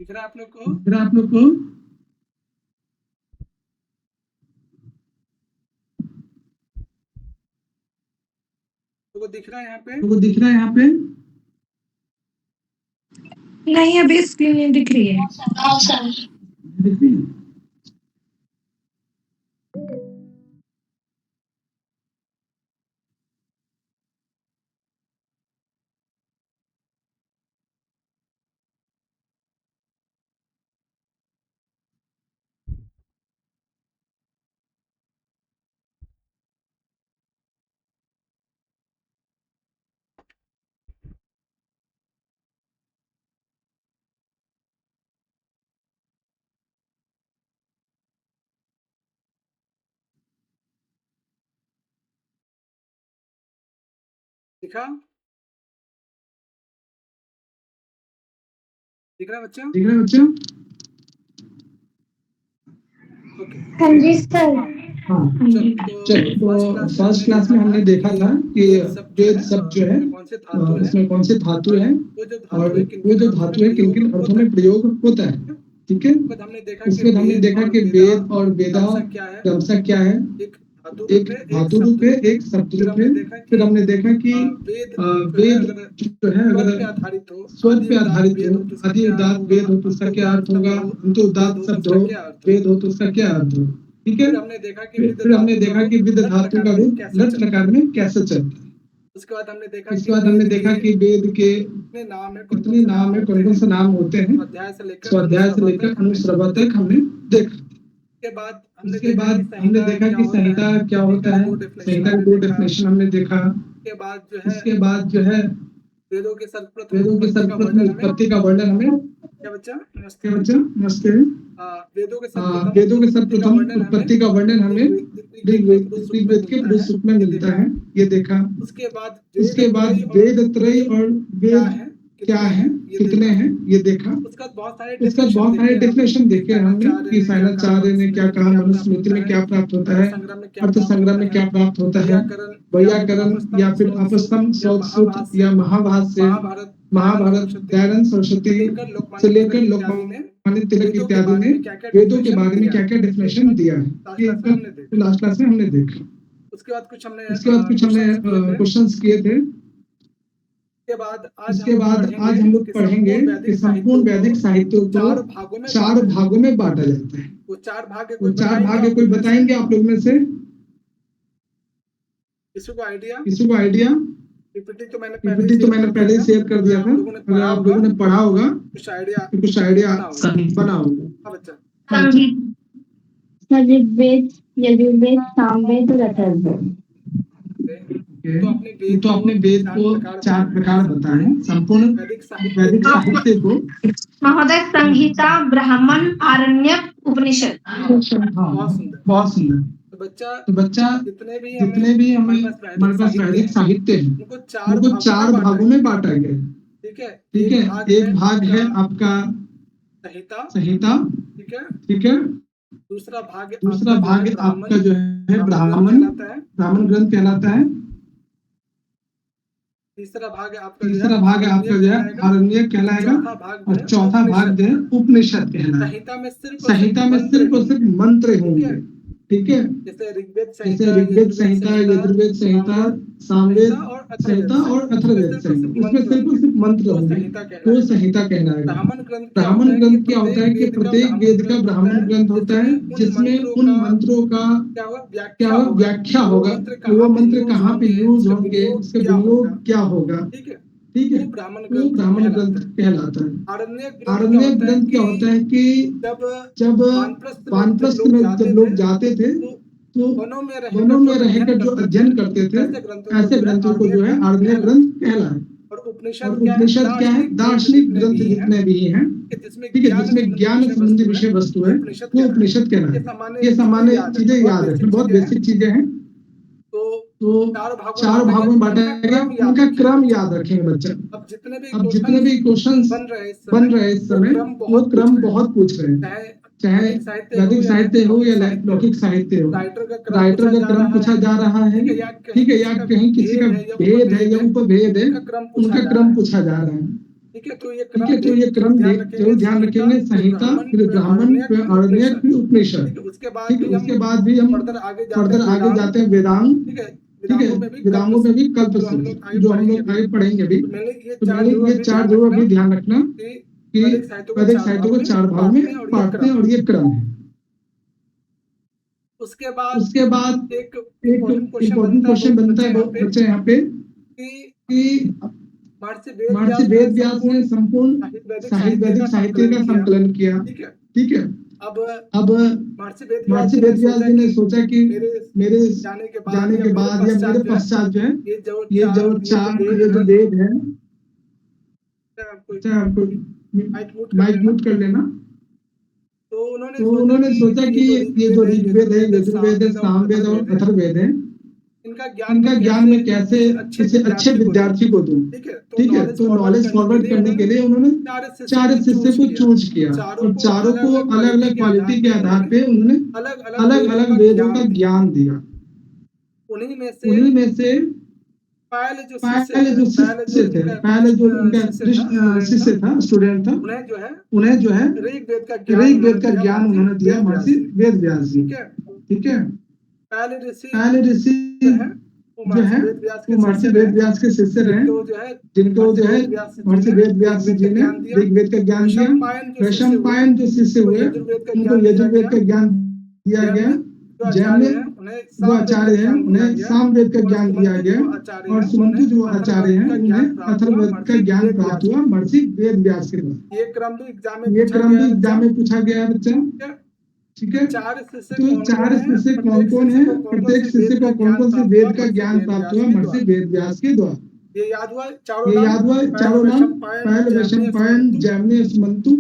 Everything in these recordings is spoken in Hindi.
दिख रहा है आप लोग को? तो दिख रहा है यहाँ पे? नहीं, अभी स्क्रीन नहीं दिख रही है। हाँ सर। दिख रही है? दिखा? दिख रहा है बच्चा? ओके। हाँ जी सर। हाँ चलो, तो फर्स्ट क्लास में हमने देखा था कि वेद शब्द जो है उसमें कौन से धातु है और वो जो धातु है किन किन अर्थों में प्रयोग होता है, ठीक है। उसमें हमने देखा कि वेद और वेदा क्रमशः क्या है, एक धातु रूप है, एक शब्द रूप है। फिर हमने देखा कि वेद जो है अगर स्वर पे आधारित हो, आदि उदात्त वेद हो तो उसका क्या अर्थ होगा, अंत उदात्त शब्द हो वेद हो तो उसका क्या अर्थ हो, ठीक है। फिर हमने देखा कि विद धातु का रूप लट लकार में कैसे चलता है। उसके बाद हमने देखा कि वेद के कितने नाम है, कौन कौन से नाम होते हैं, स्वाध्याय से लेकर अनुश्रवा तक हमने देखा। उसके बाद हमने देखा कि संहिता क्या होता है, संहिता की दो डेफिनेशन हमने देखा। उसके बाद जो है वेदों के सर्वप्रथम उत्पत्ति का वर्णन हमें क्या बच्चा नमस्ते वेदों के सर्वप्रथम उत्पत्ति का वर्णन हमें ऋग्वेद के पुरुष सूक्त में मिलता है, ये देखा। उसके बाद वेद त्रय और वेद क्या है, कितने हैं, ये देखा। उसका बहुत सारे डेफिनेशन देखे हमने कि साइनाचार्य ने क्या कहा, मनुस्मृति में क्या प्राप्त होता है, अर्थ संग्रह में क्या प्राप्त होता है, वैयाकरण या फिर अपस्तम, सूत्र या महाभाष्य, महाभारत, दयानंद सरस्वती से लेकर लोकमान्य तिलक इत्यादि ने वेदों के बारे में क्या क्या डेफिनेशन दिया है, ये लास्ट क्लास में हमने देखा। उसके बाद कुछ हमने क्वेश्चंस किए थे। उसके बाद आज हम लोग पढ़ेंगे कि संपूर्ण वैदिक साहित्य को चार भागों में बांटा जाता है। वो चार भाग कोई बताएंगे आप लोग में से? किसी को आइडिया? पीपीटी तो मैंने पहले ही शेयर कर दिया था, अगर आप लोगों ने पढ़ा होगा कुछ आइडिया बना होगा। ऋग्वेद, यजुर्वेद, सामवेद और अथर्ववेद। तो आपने वेद को चार प्रकार बताए, संपूर्ण वैदिक साहित्य को। महोदय, संहिता, ब्राह्मण, आरण्यक, उपनिषद। बहुत सुंदर। तो बच्चा जितने भी हमारे पास वैदिक साहित्य है उनको चार भागों में बांटा गया है, ठीक है। एक भाग है आपका संहिता, ठीक है। दूसरा भाग आपका जो है ब्राह्मण ग्रंथ कहलाता है। तीसरा भाग आपका जो है आरण्यक कहलाएगा और चौथा भाग जो है उपनिषद कहलाएगा। संहिता में सिर्फ और सिर्फ मंत्र होंगे, ठीक है। जैसे ऋग्वेद संहिता, यजुर्वेद संहिता, सामवेद संहिता और अथर्ववेद संहिता, उसमें सिर्फ और सिर्फ मंत्र होंगे, तो संहिता कहलाएगा। ब्राह्मण ग्रंथ क्या होता है कि प्रत्येक वेद का ब्राह्मण ग्रंथ होता है जिसमें उन मंत्रों का क्या व्याख्या होगा, वो मंत्र कहाँ पे यूज होंगे, उसके प्रयोग क्या होगा, ठीक है। वो ब्राह्मण ग्रंथ कहलाता है। आरण्यक ग्रंथ क्या होता है कि जब वानप्रस्थ में जब लोग जाते थे तो वनों में रहकर जो अध्ययन करते थे, ऐसे ग्रंथों को जो है आरण्यक ग्रंथ कहलाए। और उपनिषद क्या है? दार्शनिक ग्रंथ जितने भी हैं, ठीक है, जिसमें ज्ञान संबंधी विषय वस्तु है, वो उपनिषद कहलाए। ये सामान्य चीजें याद रखें, बहुत बेसिक चीजें हैं। तो चार भागों में बांटा गया, उनका क्रम याद रखेंगे बच्चा। अब जितने भी क्वेश्चंस बन रहे इस समय, वो क्रम बहुत पूछ रहे हैं, चाहे वैदिक साहित्य हो या लौकिक साहित्य हो। राइटर का क्रम पूछा जा रहा है, ठीक है, या कहीं किसी का भेद है या उपभेद है, उनका क्रम पूछा जा रहा है। ठीक है, तो ये क्रम जरूर ध्यान रखेंगे। संहिता, फिर ब्राह्मण, फिर आरण्यक, फिर उपनिषद। ठीक है, उसके बाद भी हम फर्दर आगे जाते हैं वेदांग। ठीक है, वेदांगों में भी कल्प सूत्र जो हम लोग आगे पढ़ेंगे अभी। तो मैंने ये चार जरूर अभी ध्यान रखना कि वैदिक साहित्य को चार भाग में बांटते हैं और ये क्रम है। उसके बाद एक इम्पोर्टेंट क्वेश्चन बनता है बच्चे यहाँ पे कि महर्षि वेद व्यास ने संपूर्ण वैदिक साहित्य का संकलन किया। ठीक है, अब महर्षि वेद व्यास जी ने सोचा कि मेरे जाने के बाद या मेरे पश्चात जो है ये जो वेद है, आपको माइक म्यूट कर लेना। तो उन्होंने सोचा कि ये जो ऋग्वेद है, यजुर्वेद है, सामवेद और अथर्ववेद है, इनका ज्ञान में कैसे किसी अच्छे विद्यार्थी को दूं। ठीक है, तो नॉलेज फॉरवर्ड करने के लिए उन्होंने 4 शिष्य को चूज किया और चारों को अलग अलग क्वालिटी के आधार पे उन्होंने अलग अलग वेदों का ज्ञान दिया। उन्हीं में से पहले जो शिष्य थे, पहले जो उनका शिष्य था, स्टूडेंट था, उन्हें जो है ऋग्वेद का ज्ञान उन्होंने दिया महर्षि वेद व्यास जी। ठीक है, पहले ऋषि जो है वो महर्षि वेद व्यास के शिष्य रहे, जिनको जो है महर्षि वेद व्यास जी ने ऋग्वेद का ज्ञान दिया। वैशंपायन जो शिष्य हुए उनको यजुर्वेद का ज्ञान दिया गया। जैमिनी जो आचार्य हैं उन्हें सामवेद का ज्ञान दिया गया और सुमंतु जो आचार्य हैं उन्हें अथर्ववेद का ज्ञान प्राप्त हुआ महर्षि वेद व्यास के द्वारा। ये क्रम भी एग्जाम में पूछा गया है बच्चा। ठीक है, तो 4 शिष्य कौन कौन है, प्रत्येक शिष्य को कौन कौन से वेद का ज्ञान प्राप्त हुआ महर्षि वेद व्यास के द्वारा। ये याद हुआ चारों नाम, पहले वैशंपायन, जैमिनी और सुमंतु।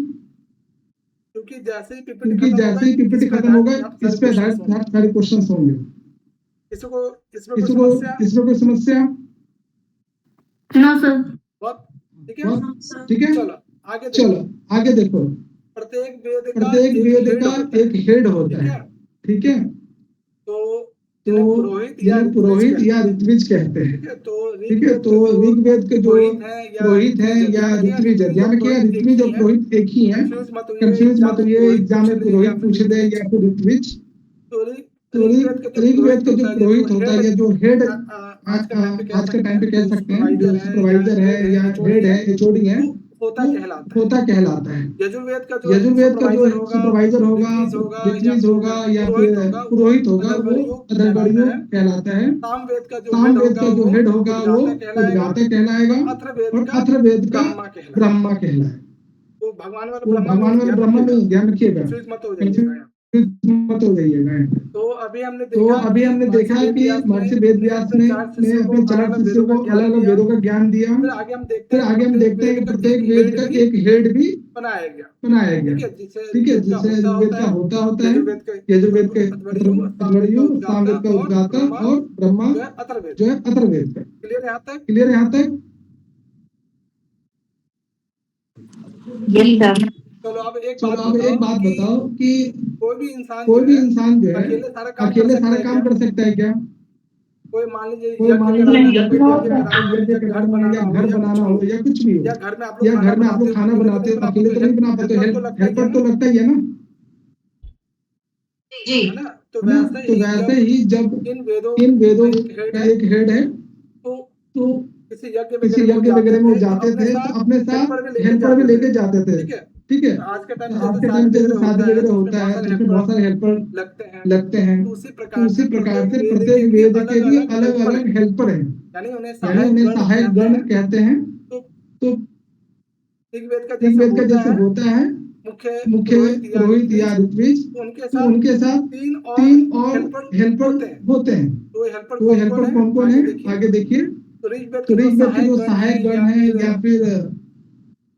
क्योंकि जैसे ही पीपीटी खत्म होगा इस पे सारे क्वेश्चंस होंगे। इसमें कोई समस्या? No sir. ठीक है, चलो आगे देखो। प्रत्येक वेद का एक हेड होता है। ठीक है, तो जिन्हें पुरोहित या ऋत्विज कहते हैं। ठीक है, तो ऋग्वेद के जो पुरोहित है या ऋत्विज है, ध्यान रखिए ऋत्विज और पुरोहित एक ही है, कंफ्यूज मत होइए एग्जाम में पुरोहित पूछ दे या फिर ऋत्विज। तो ऋग्वेद का जो पुरोहित होता है या जो हेड आज के टाइम पे कह सकते हैं, जो सुपरवाइजर है या हेड है, एचओडी है, होता कहलाता है। यजुर्वेद का जो सुपरवाइजर होगा, ऋत्विज होगा या फिर पुरोहित होगा वो अधर्वणीय कहलाता है। सामवेद का जो हेड होगा वो उद्गाता कहलाएगा और अथर्ववेद का ब्रह्मा कहलाएगा। तो भगवान वाला ब्रह्मा में ध्यान रखिएगा, मत हो जाइएगा। तो अभी हमने देखा कि महर्षि वेद व्यास ने अपने 4 शिष्यों को अलग अलग वेदों का ज्ञान दिया। फिर आगे हम देखते हैं कि प्रत्येक वेद का एक हेड भी बनाया गया। ठीक है, जिसे यजुर्वेद का होता है, यजुर्वेद के अथर्वणीय, सामवेद का उद्गाता और ब्रह्मा जो है अथर्ववेद का। क्लियर यहाँ तक? चलो अब एक बात बताओ कि कोई भी इंसान जो है अकेले सारा काम कर सकता है क्या? कोई मान लीजिए घर बनाना हो या कुछ भी हो, या घर में आप लोग खाना बनाते हो, अकेले तो नहीं बना पाते, हेल्पर तो लगता ही है ना जी। तो वैसे ही जब इन वेदों का एक हेड है तो किसी यज्ञ वगैरह में जाते थे तो अपने साथ हेल्पर भी लेके जाते थे। ठीक है, आज के टाइम जैसे शादी वगैरह होता है जिसमें बहुत सारे हेल्पर लगते हैं, तो उसी प्रकार से प्रत्येक वेद के लिए अलग अलग हेल्पर हैं, यानी उन्हें सहायक गण कहते हैं। तो ऋग्वेद का जैसे होता है मुख्य पुरोहित या ऋत्विज, तो उनके साथ 3 और हेल्पर होते हैं। तो हेल्पर कौन कौन है आगे देखिए। तो ऋग्वेद के जो सहायक गण है या फिर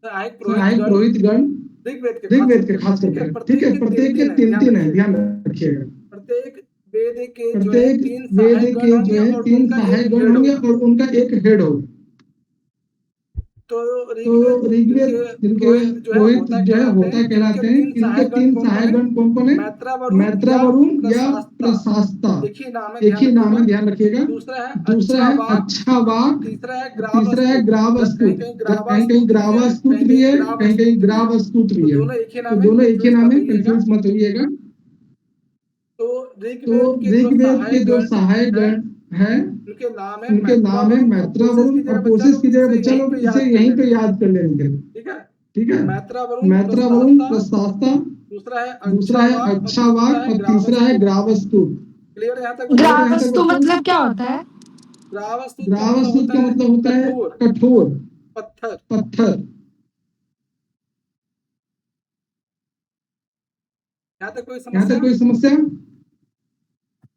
सहायक पुरोहित गण ऋग्वेद के खास करके। ठीक है, प्रत्येक के 3 है, ध्यान रखिएगा। प्रत्येक वेद के जो है 3 सहायक गण होंगे और उनका एक हेड होगा। तो ऋग्वेद जिनके रोहित जो है होता कहलाते हैं, इनके तीन सहायक गण कौन कौन है? मैत्रा, वरुण या प्रशास्ता। एक ही नाम है, ध्यान रखिएगा। दूसरा है अच्छा वाक, तीसरा है ग्रावस्तुत। कहीं कहीं ग्रावस्तुत भी है, कहीं कहीं ग्रावस्तुत भी है, तो दोनों एक ही नाम है, कंफ्यूज मत होइएगा। तो ऋग्वेद के जो सहायक गण है उनके नाम है मैत्रा, वरुण। और कोशिश कीजिएगा बच्चा लोग इसे यहीं पे याद कर लेंगे, ठीक है। मैत्रा, वरुण, प्रशास्ता, दूसरा है अच्छा वाक और तीसरा है ग्रावस्तुत। ग्रावस्तु मतलब क्या होता है? ग्रावस्तुत का मतलब होता है कठोर, पत्थर। यहाँ तक कोई समस्या?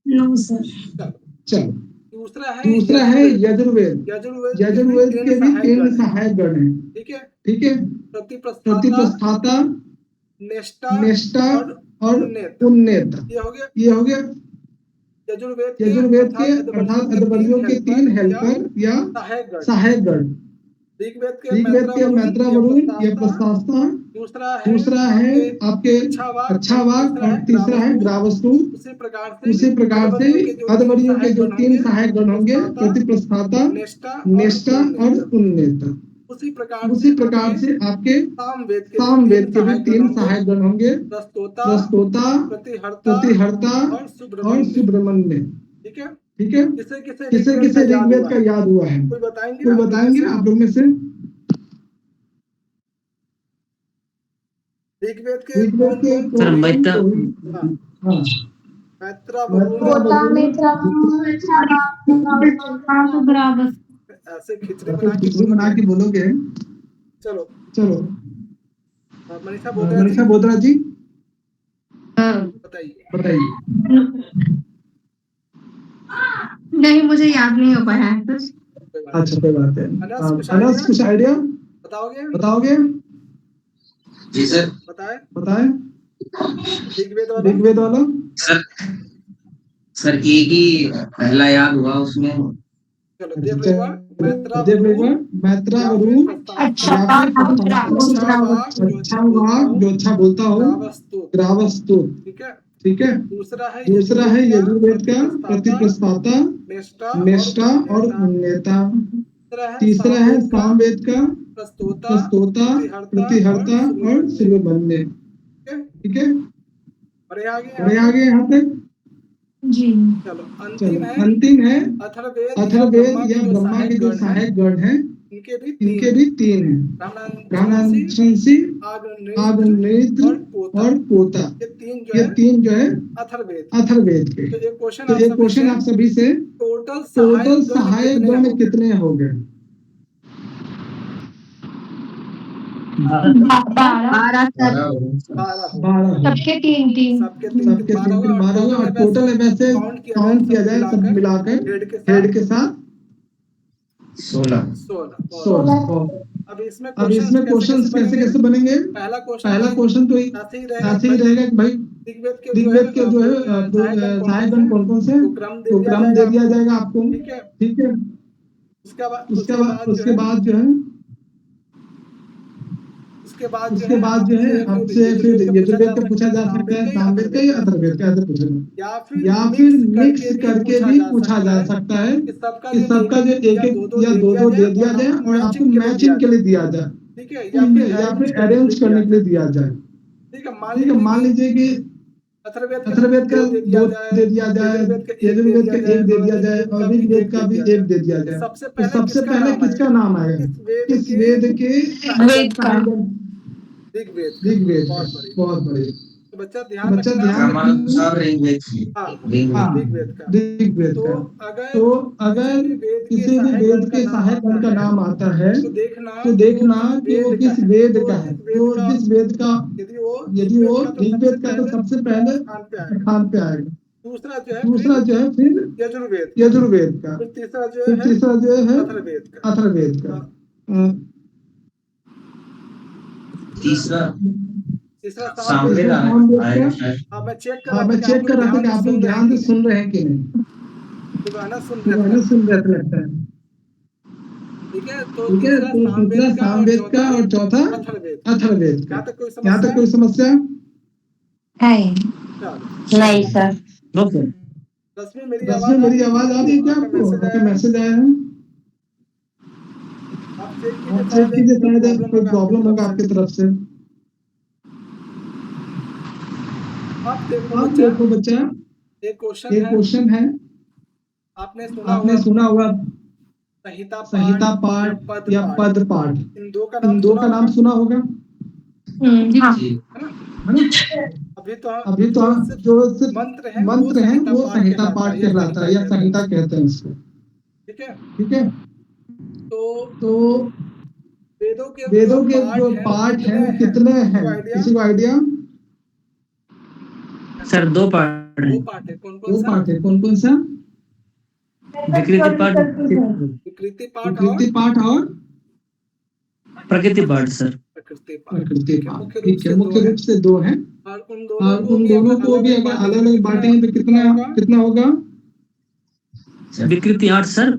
No sir. चलो, दूसरा है यजुर्वेद। यजुर्वेद के भी तीन सहायक गण हैं, ठीक है। प्रतिप्रस्थाता, नेष्टा और उन्नेता। ये हो गया यजुर्वेद के अर्थात अध्वर्युओं के तीन हेल्पर या सहायक गण। ऋग्वेद के मैत्रा, वरुण या प्रशास्ता, दूसरा है आपके अच्छा वाक और तीसरा है ग्रावस्तुत। उसी प्रकार से अध्वर्युओं के जो तीन सहायक गण होंगे, प्रतिप्रस्थाता, नेष्टा और उन्नेता। उसी प्रकार से आपके सामवेद के भी तीन सहायक गण होंगे, प्रस्तोता, प्रतिहर्ता और सुब्रमण्य, ठीक है। किसे किसे ऋग्वेद का याद हुआ है? कोई बताएंगे आप लोग में से? ऋग्वेद के ऐसे खिचड़ी बना के बोलोगे। चलो मनीषा बोधरा जी बताइए। नहीं, मुझे याद नहीं हो पाया है कुछ। अच्छा, कोई बात है। अनस, कुछ आइडिया बताओगे? जी सर, बताए। ऋग्वेद वाला सर एक ही पहला याद हुआ उसमें। मैत्रा, वरुण, अच्छा वाक जो अच्छा बोलता हो, ग्रावस्तुत, ठीक है। दूसरा है यजुर्वेद का प्रतिप्रस्थाता, नेष्टा और उन्नेता। तीसरा है सामवेद का प्रस्तोता, प्रतिहर्ता और सुब्रमण्य, ठीक है। बड़े आगे यहाँ तक जी। चलो अंतिम है अथर्ववेद या ब्रह्मा के जो सहायक गण हैं, इनके भी तीन हैं, ब्रह्मांशी, आग्नेयत्र और पोता। ये तीन जो है अथर्ववेद के। तो एक क्वेश्चन आप सभी से, टोटल सहायक गण कितने हो गए? 12। सबके तीन 12 हुआ। और टोटल वैसे काउंट किया जाए सब मिलाकर हेड के साथ 16। अब इसमें क्वेश्चंस कैसे बनेंगे? पहला क्वेश्चन तो ऐसे ही रहेगा कि भाई ऋग्वेद के जो है सहायक गण कौन से, तो क्रम दे दिया जाएगा आपको, ठीक है। उसके बाद जो है आपसे फिर यजुर्वेद का पूछा जा सकता है, सामवेद का या अथर्ववेद का ऐसे पूछेगा, या फिर मिक्स करके भी पूछा जा सकता है कि सबका जो एक या दो दे दिया जाए और आपको मैचिंग के लिए दिया जाए, ठीक है, या फिर अरेंज करने के लिए दिया जाए, ठीक है। मान लीजिए कि अथर्ववेद का 2 दे दिया जाए, यजुर्वेद का 1 दे दिया जाए और ऋग्वेद का भी 1 दे दिया जाए, तो सबसे पहले किसका नाम आएगा? किस वेद के? ऋग्वेद। बहुत बढ़िया बच्चा, ध्यान ऋग्वेद का। तो अगर किसी भी वेद के सहायक गण का नाम आता है तो देखना कि वो किस वेद का है। तो जिस वेद का, यदि वो ऋग्वेद का, तो सबसे पहले स्थान पे आएगा। दूसरा जो है फिर यजुर्वेद का, फिर तीसरा जो है अथर्ववेद का, तीसरा सामवेद आएगा। मैं चेक कर रहा था कि आप लोग ध्यान से सुन रहे हैं कि नहीं। सुन रहे लगता है। ठीक है, तो तीसरा सामवेद का और चौथा अथर्ववेद का। यहाँ तक कोई समस्या? नहीं सर। ओके, रश्मि मेरी आवाज आ रही है क्या आपको? आपका मैसेज आया है? आप चेक कीजिए, शायद कोई प्रॉब्लम होगा आपकी तरफ से। आप देखो बच्चा, एक क्वेश्चन है, आपने सुना होगा संहिता पाठ या पद पाठ, इन दो का नाम सुना होगा, हाँ। है ना? अभी तो जो सिर्फ मंत्र हैं वो संहिता पाठ कहलाता है या संहिता कहते हैं इसको, ठीक है। तो वेदों के जो पाठ हैं वो कितने हैं, किसी को आइडिया? सर 2 पार्ट है। दो पाठ है, कौन कौन सा? विकृति पाठ, विकृति पाठ और प्रकृति पाठ सर। प्रकृति पाठ, ठीक है। मुख्य रूप से 2 हैं, और उन दोनों को भी अगर अलग अलग बांटेंगे तो कितना होगा? विकृति 8 सर,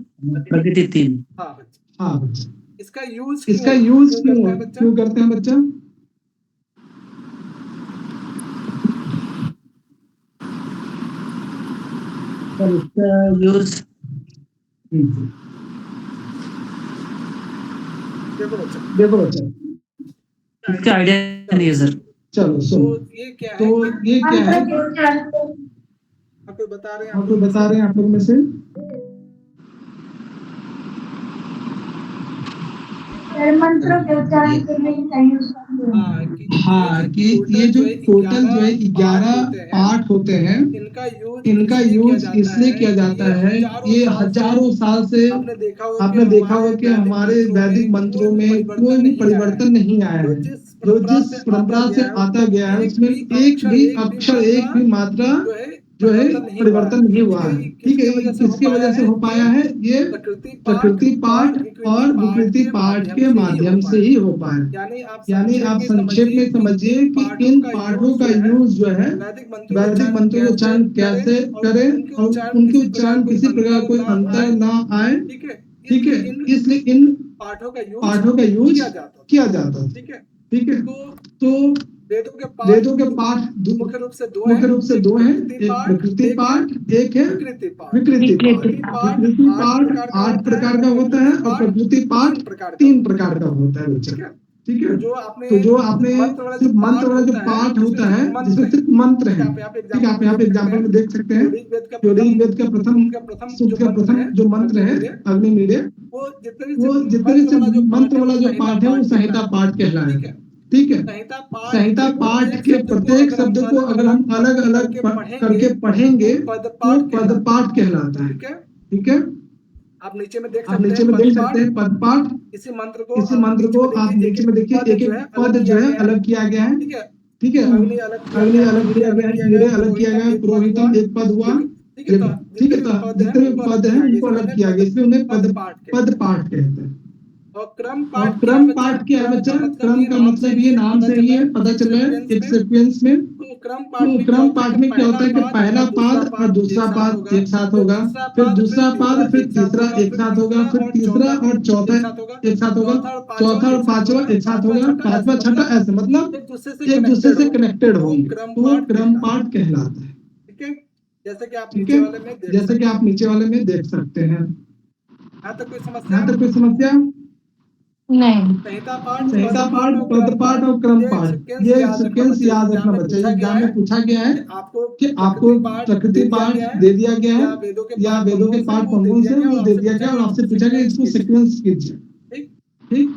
प्रकृति 3। हाँ बच्चा, इसका यूज क्यों करते हैं बच्चा? सर इसका यूज देखो बच्चा, इसका आइडिया नहीं है सर। चलो सुनो, तो ये क्या है? आपको बता रहे हैं आप लोग में से? मंत्रों के उच्चारण के लिए हाँ, कि ये जो टोटल जो है 11 पाठ होते हैं, इनका यूज इसलिए किया जाता है, ये हजारों साल से आपने देखा होगा कि हमारे वैदिक मंत्रों में कोई भी परिवर्तन नहीं आया है। जो जिस परंपरा से आता गया है उसमें एक भी अक्षर, एक भी मात्रा जो है परिवर्तन नहीं हुआ है, ठीक है। किसकी वजह से हो पाया है? ये प्रकृति पाठ और विकृति पाठ के माध्यम से ही हो पाया। यानी आप संक्षेप में समझिए कि इन पाठों का यूज जो है वैदिक मंत्रों का उच्चारण कैसे करें और उनके उच्चारण किसी प्रकार कोई अंतर ना आए, ठीक है। इसलिए इन पाठों का यूज किया जाता है, ठीक है। तो वेदों के पाठ मुख्य रूप से 2 हैं, एक प्रकृति पाठ, एक है विकृति पाठ। विकृति पाठ 8 प्रकार का होता है और प्रकृति पाठ 3 प्रकार का होता है बच्चा, ठीक है। तो जो आपने सिर्फ मंत्र वाला जो पाठ होता है जिसमें सिर्फ मंत्र है, ठीक है। आप यहाँ पे एग्जाम्पल में देख सकते हैं, जो ऋग्वेद का प्रथम सूक्त का प्रथम जो मंत्र है अग्निमीडे, वो जितने भी मंत्र वाला जो पाठ है वो संहिता पाठ कहलाएगा, ठीक है। संहिता पाठ के प्रत्येक शब्द को अगर हम अलग अलग करके पढ़ेंगे तो पद पाठ कहलाता है, ठीक है। आप नीचे में देख सकते हैं पद पाठ। इसी मंत्र को आप नीचे में देखिए, एक एक पद जो है अलग किया गया है, ठीक है। अग्नि अलग किया गया है, मीडे अलग किया गया है, पुरोहितम एक पद हुआ, ठीक है। तो जितने पद हैं उनको अलग किया गया, इसलिए उन्हें पद पाठ कहते हैं। और क्रम पाठ क्या है बच्चा? क्रम का मतलब ये नाम से ही है पता चल रहा है, एक सीक्वेंस में। तो क्रम पाठ में क्या होता है कि पहला पाद और दूसरा पाद एक साथ होगा, फिर दूसरा पाद, फिर तीसरा एक साथ होगा, फिर तीसरा और चौथा एक साथ होगा, चौथा और पांचवा एक साथ होगा, पांचवा छठा, ऐसे मतलब एक दूसरे से कनेक्टेड होंगे, तो वो क्रम पाठ कहलाता है, ठीक है। जैसे कि आप नीचे वाले में देख सकते हैं। यहाँ तक कोई समस्या नहीं। संहिता पाठ, पद पाठ और क्रम पाठ, ये सीक्वेंस याद रखना बच्चा। एग्जाम में पूछा गया है कि आपको प्रकृति पाठ दे दिया गया है या वेदों के पाठ कौन से वो दे दिया गया और आपसे पूछा गया इसको सीक्वेंस कीजिए, ठीक।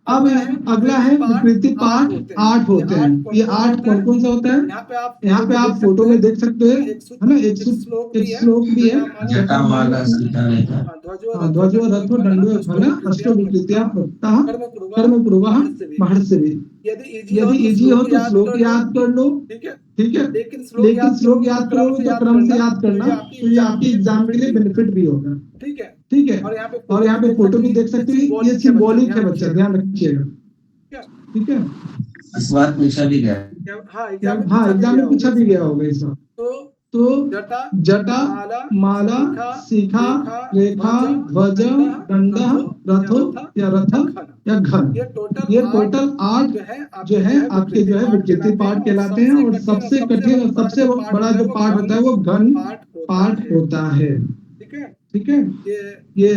अब अगला है विकृति पाठ 8 होते हैं। ये 8 कौन सा होता है? यहाँ पे आप फोटो में देख सकते हैं, है ना। एक श्लोक भी है, ध्वजो रथो दंडो फल अष्टो विकृत्या प्रोक्तः कर्म कुर्वः महर्षिभिः। यदि इजी हो तो श्लोक याद कर लो, ठीक है। लेकिन श्लोक याद करो तो क्रम से याद करना, तो ये आपके एग्जाम के लिए बेनिफिट भी होगा, ठीक है। और यहाँ पे फोटो भी देख सकते हैं, ये सिंबॉलिक है बच्चा, ध्यान रखिएगा, ठीक है। इस बार पूछा भी गया, हाँ एग्जाम में पूछा भी गया होगा इस बार। तो जटा जटा माला शिखा रेखा ध्वज दंड रथो या रथ या घन, ये ये टोटल टोटल 8 जो है आपके जो है विकृति पाठ कहलाते हैं। और सबसे कठिन और सबसे बड़ा जो पाठ होता है वो घन पाठ होता है। ठीक है, ठीक है, ये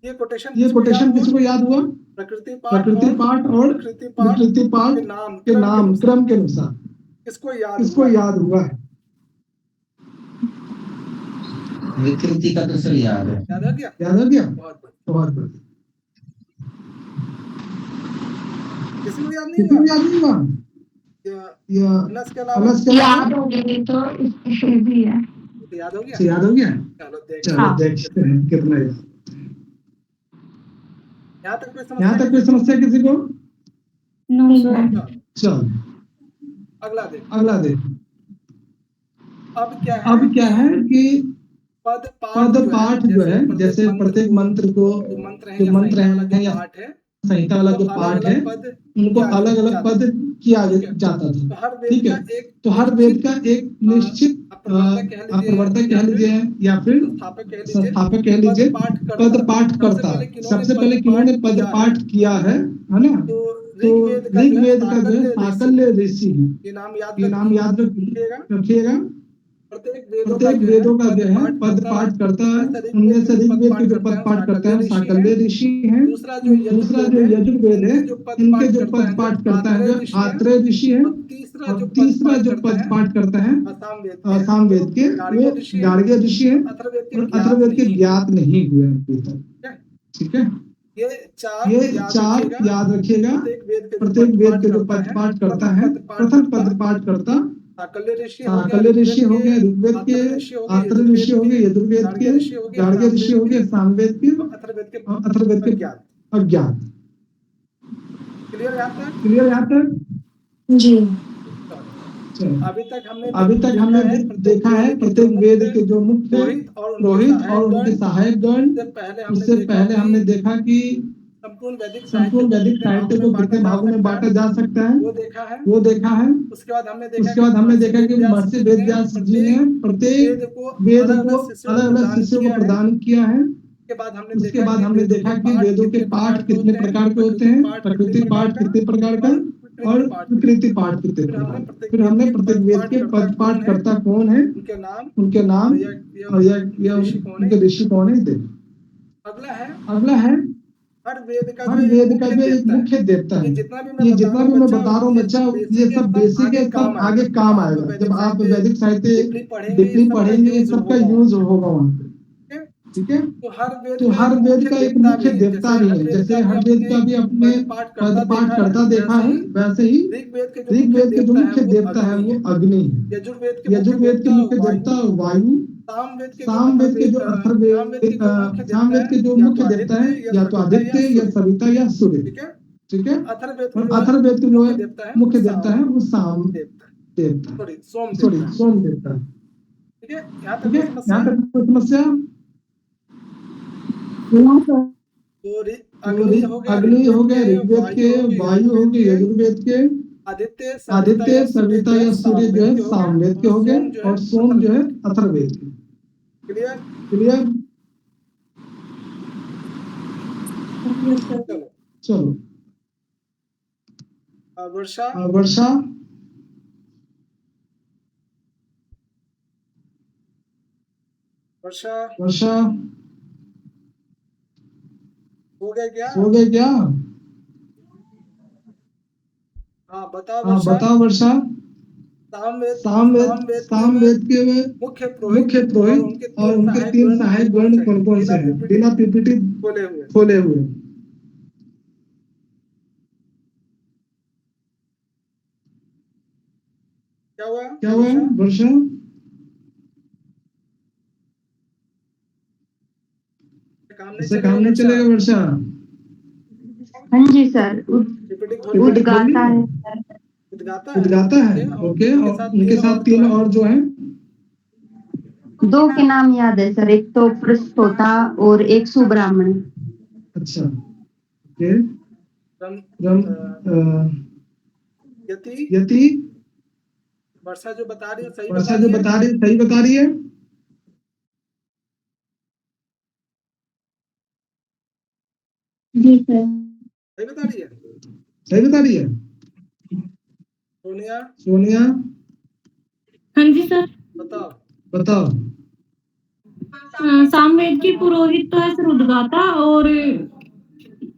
ये कोटेशन कोटेशन किसी को याद हुआ? प्रकृति प्रकृति पाठ और विकृति पाठ के नाम क्रम के अनुसार किसको याद हुआ है? विकृति का तो सर याद है। याद आ गया? याद आ गया? बहुत बढ़िया। बहुत बढ़िया। किसी को याद नहीं किसी को हुआ? याद नहीं हुआ? या प्लस के अलावा अलग के याद हो गई तो इससे भी है। याद हो गया? याद हो गया? चलो चलो देखते हैं कितना याद। यहाँ यहाँ तक कोई समस्या किसी को? No sir. चल अगला देख। अब क्या है कि पद पद पाठ जो है, जैसे प्रत्येक मंत्र को जो मंत्र है या संहिता वाला जो पाठ है उनको अलग अलग पद किया जाता था। ठीक है, तो हर वेद का एक निश्चित प्रवर्तक कह लीजिए या फिर संस्थापक कह लीजिए, पद पाठ करता। सबसे पहले किन्होंने पद पाठ किया है ना? तो ऋग्वेद का जो है साकल्य ऋषि है। ये नाम याद रखिएगा। प्रत्येक वेदों का जो है पद पाठ करता है। उनमें से ऋग्वेद के जो पद पाठ करता है साकल्य ऋषि हैं। दूसरा जो यजुर्वेद है इनके जो पद पाठ करता है वो आत्रेय ऋषि है। और तीसरा जो पद पाठ करता है सामवेद के वो गार्ग्य ऋषि है। और अथर्ववेद के ज्ञात नहीं हुए अभी तक। ठीक है, ये चार याद रखिएगा। प्रत्येक वेद के जो पद पाठ करता है, प्रथम पद पाठ करता साकल्य ऋषि हो गए, ऋग्वेद के आत्रेय ऋषि हो गए, यजुर्वेद के गार्ग्य ऋषि हो गए, सामवेद के अथर्ववेद के अज्ञात। क्लियर यहाँ तक? जी। अभी तक हमने देखा है प्रत्येक वेद के जो मुख्य पुरोहित और उनके सहायक गण। उससे पहले हमने देखा कि संपूर्ण वैदिक साहित्य को कितने भागों में बांटा जा सकता है, वो देखा है। उसके बाद हमने देखा कि महर्षि वेदव्यास जी ने प्रत्येक वेद को अलग अलग शिष्यों को प्रदान किया है। उसके बाद हमने देखा कि वेदों के पाठ कितने प्रकार के होते हैं, प्रकृति पाठ कितने प्रकार का और विकृति पाठ कितने प्रकार। फिर हमने प्रत्येक वेद के पद पाठ करता कौन है, उनके नाम और उनके ऋषि कौन है। अगला है हर वेद का जो एक मुख्य देवता है। ये जितना भी मैं बता रहा हूँ बच्चा, ये सब बेसिक है, सब आगे काम आएगा। जब आप वैदिक साहित्य डीपली पढ़ेंगे ये सबका यूज होगा वहाँ पे। ठीक है, तो हर वेद का एक मुख्य देवता भी है। जैसे हर वेद का भी अपने पद पाठ करता देखा है, वैसे ही ऋग्वेद के जो मुख्य देवता है वो अग्नि है। यजुर्वेद के मुख्य देवता वायु। सामवेद के जो सामवेद के जो मुख्य देवता है या तो आदित्य या सविता या सूर्य। ठीक है, और अथर्ववेद के जो है मुख्य देवता है वो साम देवता, सॉरी सोम देवता। ठीक है, यहाँ तक कोई समस्या? अग्नि हो गए ऋग्वेद के, वायु हो गए यजुर्वेद के, आदित्य सविता या सूर्य जो है सामवेद के हो गए, और सोम जो है अथर्ववेद के। क्लियर? चलो वर्षा हो गए क्या? हाँ बताओ वर्षा। सामवेद के मुख्य पुरोहित और उनके 3 सहायक गण कौन कौन से हैं? बिना पीपीटी खोले हुए। क्या हुआ वर्षा? इससे काम नहीं चलेगा वर्षा। हाँ जी सर। उद्गाता है। उद्गाता है, ओके। और उनके साथ 3 और जो है 2 के नाम याद है सर, एक तो पृष्ठोता और एक सुब्राह्मण। अच्छा, ओके। यति वर्षा जो बता रही है सही वर्षा जो बता रही है सही बता रही है। जी सर। सही बता रही है। सही बता रही है। सोनिया सोनिया हाँ जी सर। बताओ। बताओ। सामवेद की पुरोहित तो है सर उद्गाता, और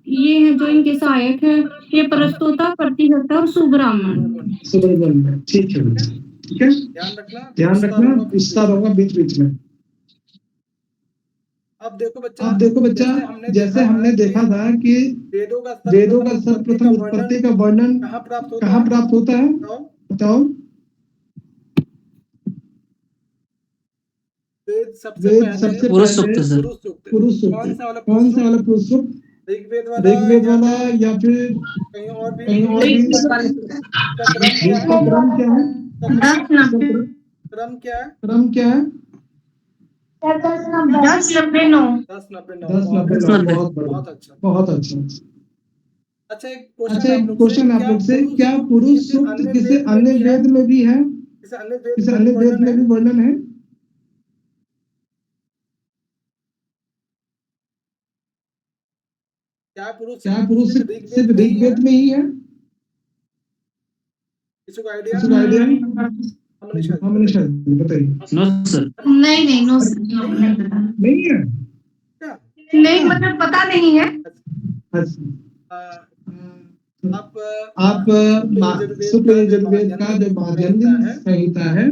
ये है जो इनके सहायक है, ये प्रस्तोता, प्रतिहर्ता और सुब्राह्मण। सुब्रमण्य, ठीक है बेटा, ठीक है। ध्यान रखना विस्तार होगा बीच बीच में। अब देखो बच्चा, जैसे हमने देखा था कि वेदों का सर्वप्रथम उत्पत्ति का वर्णन कहाँ प्राप्त होता है? बताओ। वेद सबसे पहले पुरुष सूक्त सर। पुरुष सूक्त। कौन सा वाला पुरुष सूक्त? ऋग्वेद वाला या फिर कहीं और भी? इसका क्रम क्या है? क्रम क्या है? क्रम क्या है? 10-90-9। 10-90। बहुत अच्छा, बहुत अच्छा। अच्छा, एक क्वेश्चन आप लोग से, क्या पुरुष सूक्त किसी अन्य वेद में भी है? किसी अन्य वेद में भी वर्णन है? क्या पुरुष सिर्फ ऋग्वेद में ही है? किसी को आइडिया? मनीषा बताइए। No sir. नहीं नो सर, नहीं पता। नहीं है? नहीं मतलब पता नहीं है। आप शुक्ल यजुर्वेद का जो माध्यन्दिन संहिता है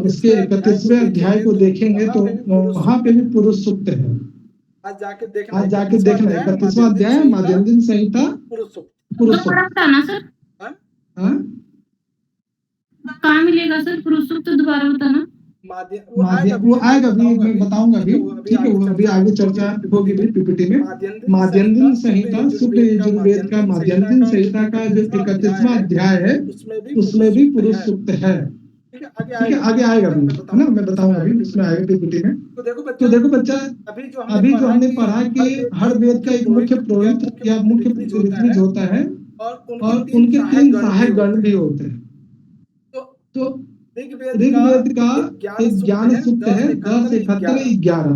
उसके 31वें अध्याय को देखेंगे तो वहां पे भी पुरुष सूक्त है। आज जाके देखना 31वां अध्याय माध्यन्दिन संहिता पुरुष सूक्त। बताना सर। कहाँ मिलेगा सर पुरुष सूक्त, दोबारा बताना। वो आएगा भी, मैं बताऊंगा भी, ठीक है। वो अभी आगे चर्चा होगी भी पीपीटी में। माध्यन्दिन संहिता शुक्ल यजुर्वेद का माध्यन्दिन संहिता का जो 31वां अध्याय है उसमें भी पुरुष सूक्त है। ठीक है, आगे आएगा भी, है ना, मैं बताऊंगा भी, उसमें आएगा पीपीटी में। तो देखो बच्चा, अभी जो हमने पढ़ा कि हर वेद का एक मुख्य पुरोहित या मुख्य ऋत्विज होता है और उनके 3 सहायक गण भी होते हैं। तो ऋग्वेद का एक ज्ञान सूक्त है 10, 71, 11।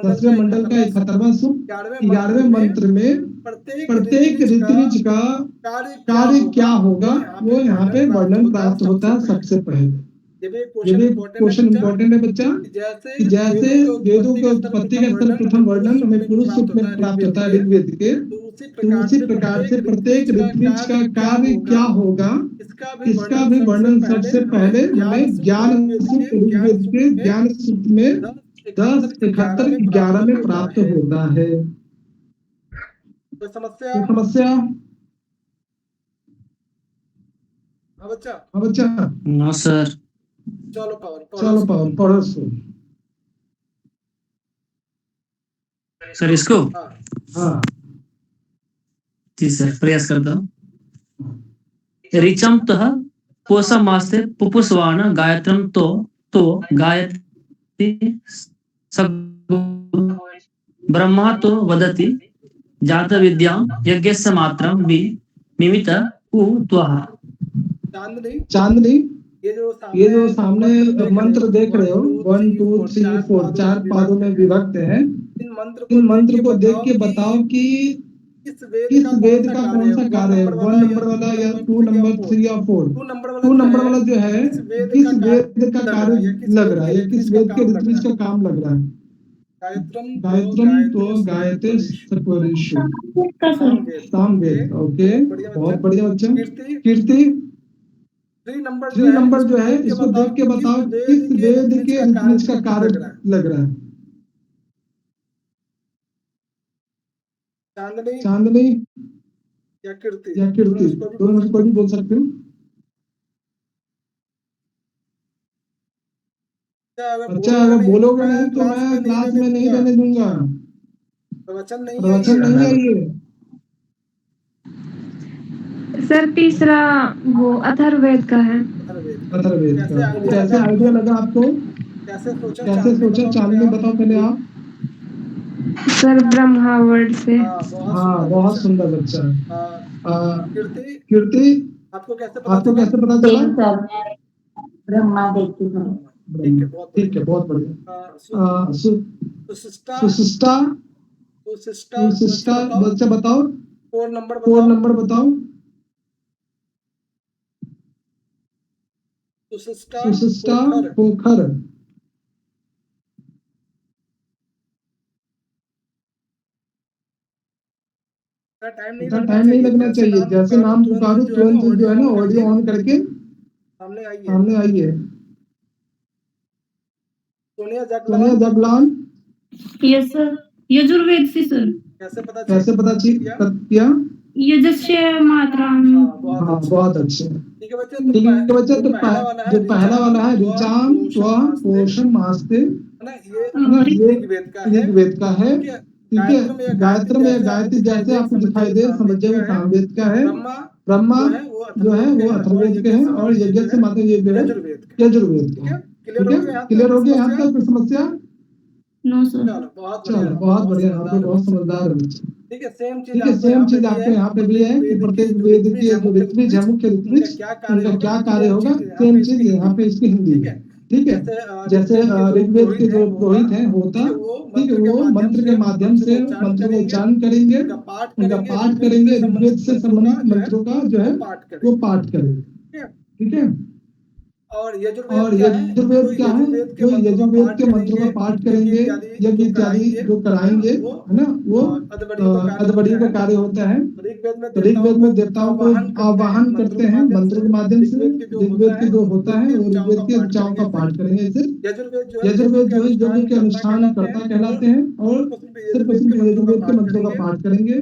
10वें मंडल का 71वां सूक्त 11वें मंत्र में प्रत्येक ऋत्विज का कार्य क्या होगा वो यहाँ पे वर्णन प्राप्त होता है सबसे पहले। ये भी क्वेश्चन इम्पोर्टेंट है बच्चा, कि जैसे वेदों के उत्पत्ति का सर्वप्रथम वर्णन हमें पुरुष सूक्त में प्राप्त होता है ऋग्वेद के, तो उसी प्रकार से प्रत्येक ऋत्विज का कार्य क्या होगा इसका भी वर्णन सबसे पहले हमें ज्ञान सूक्त ऋग्वेद के ज्ञान सूक्त में 10, 71, 11 में प्राप्त होता है। समस्या? हाँ बच्चा। No sir. चलो पावर पढ़ो सर इसको। हाँ जी सर, प्रयास करता हूँ। ऋचम तः कोशमास्ते पुपुस्वान गायत्रम तो गायति ब्रह्मा तो वदति जात विद्यां यज्ञस्य मात्रम मिमित उ त्वः। चांदनी, ये जो सामने मंत्र देख रहे हो 1, 2, 3, 4 4 पादों में विभक्त है। इन मंत्र को देख के बताओ कि इस वेद का कौन सा कार्य है, 1 नंबर वाला या 2 नंबर 3 या 4। 2 नंबर वाला जो है किस वेद का कार्य लग रहा है या किस वेद के ऋत्विज का काम लग रहा है? गायत्रम तो गायते सत्वरिषु, सामवेद। ओके, बहुत बढ़िया बच्चा। कीर्ति, 3 नंबर जो है इसको देख के बताओ किस वेद के ऋत्विज का कार्य लग रहा है? चांदनी या कीर्ति, दोनों में कोई भी बोल सकते हो। बच्चा अगर बोलोगे नहीं तो मैं क्लास में नहीं रहने दूंगा। प्रवचन नहीं है ये। सर तीसरा वो अथर्ववेद का है। अथर्ववेद का कैसे आइडिया लगा आपको? कैसे सोचा? चांदनी बताओ पहले आप। सर ब्रह्मा वर्ड से। हाँ, बहुत सुंदर बच्चा। कीर्ति, आपको कैसे पता चला? ब्रह्मा देखती है। ठीक है, बहुत बढ़िया। ठीक है, बहुत बढ़िया। सुशिष्टा सुशिष्टा सुशिष्टा सुशिष्टा बताओ, बच्चा बताओ, 4 नंबर 4 बताओ। नंबर बताओ। सुशिष्टा पोखर। पोखर। इतना टाइम नहीं लगना चाहिए, जैसे नाम पुकारो तुरंत जो है ना ऑडियो ऑन करके सामने आइए। सोनिया सोनिया जगलान, जगलान। Yes sir. यजुर्वेद से सर। कैसे पता किया? यजस्य मात्रा। हाँ, बहुत अच्छे। ठीक है बच्चे, ठीक है बच्चा, तो जो पहला वाला है ऋचाम त्वं पोषण मास्ते, है ना, ये ऋग्वेद का है। ऋग्वेद का है। ठीक है, गायत्र गायत्र में गायत्री जैसे आपको दिखाई दे समझिए वो सामवेद का है। ब्रह्मा जो है वो अथर्वेद के हैं और यज्ञ से माता ये जो है यजुर्वेद का है। ठीक है, क्लियर हो गया यहाँ तक? कोई समस्या? No sir. चलो, बहुत बढ़िया, आप लोग बहुत समझदार हो बच्चे। ठीक है, सेम सेम चीज आपको यहाँ पे भी है कि प्रत्येक वेद की जो ऋत्विज है, मुख्य ऋत्विज, उनका क्या कार्य होगा, सेम चीज यहाँ पे इसकी हिंदी है। ठीक है, जैसे ऋग्वेद के जो पुरोहित है होता, ठीक है, वो मंत्र के माध्यम से मंत्र को उच्चारण करेंगे, उनका पाठ करेंगे, ऋग्वेद से संबंधित मंत्रों का जो है वो पाठ करेंगे। ठीक है, और यजुर्वेद क्या है, जो यजुर्वेद के मंत्रों का पाठ करेंगे, यज्ञ इत्यादि जो कराएंगे, है ना, वो अधबड़ी का कार्य होता है। तो ऋग्वेद में देवताओं को आवाहन करते हैं मंत्रों के माध्यम से। ऋग्वेद के जो होता है वो ऋग्वेद के ऋचाओं का पाठ करेंगे। इसे यजुर्वेद जो है यज्ञ के अनुष्ठान कर्ता कहलाते हैं और सिर्फ यजुर्वेद के मंत्रों का पाठ करेंगे।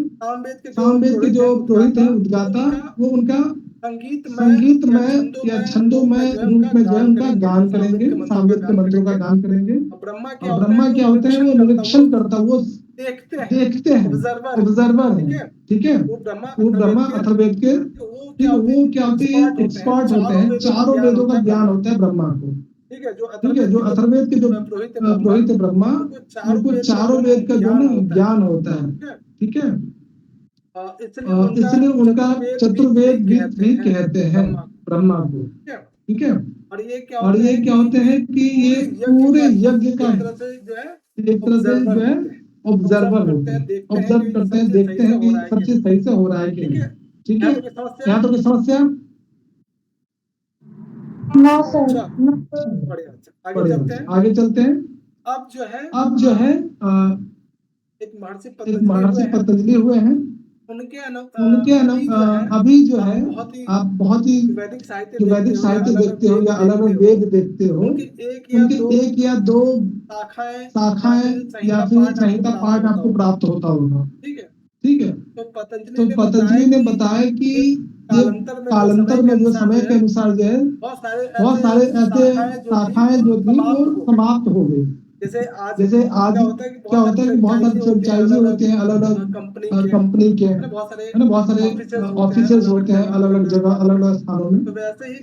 सामवेद के जो पुरोहित है उद्गाता, वो उनका संगीतमय या छंदोमय रूप में जो है उनका गान करेंगे, सामवेद के मंत्रों का गान करेंगे। और ब्रह्मा क्या होते हैं, वो निरीक्षण करता, वो देखते हैं, ऑब्जर्वर है। ठीक है, वो ब्रह्मा अथर्वेद के, ठीक है, वो क्या होते हैं, एक्सपर्ट होते हैं, चारों वेदों का ज्ञान होता है ब्रह्मा को। ठीक है, जो अथर्वेद के जो पुरोहित है ब्रह्मा, उनको चारों वेद का जो है ज्ञान होता है। ठीक है, इसलिए उनका चतुर्वेद भी कहते हैं ब्रह्मा को। ठीक है, और ये क्या होते हैं कि ये पूरे यज्ञ का एक तरह से जो है ऑब्जर्वर होते हैं, ऑब्जर्व करते हैं, देखते हैं कि सब चीज सही से हो रहा है कि नहीं। ठीक है, यहाँ तो कोई समस्या? No sir. बढ़िया, आगे चलते हैं। अब जो है एक महर्षि पतंजलि हुए हैं। उनके अभी जो है आप बहुत ही वैदिक जो वैदिक साहित्य देखते हो या अलग अलग वेद देखते हो, उनके एक या दो शाखाएं या फिर संहिता पाठ आपको प्राप्त होता होगा। ठीक है, तो पतंजलि ने बताया कि ये कालांतर में जो समय के अनुसार जो है बहुत सारे ऐसे शाखाएं जो थी वो समाप्त हो गई। जैसे आज क्या होता है कि बहुत सारे फ्रेंचाइजी होते हैं अलग अलग कंपनी के, है ना, बहुत सारे ऑफिसेज होते हैं अलग अलग जगह, अलग अलग स्थानों में। तो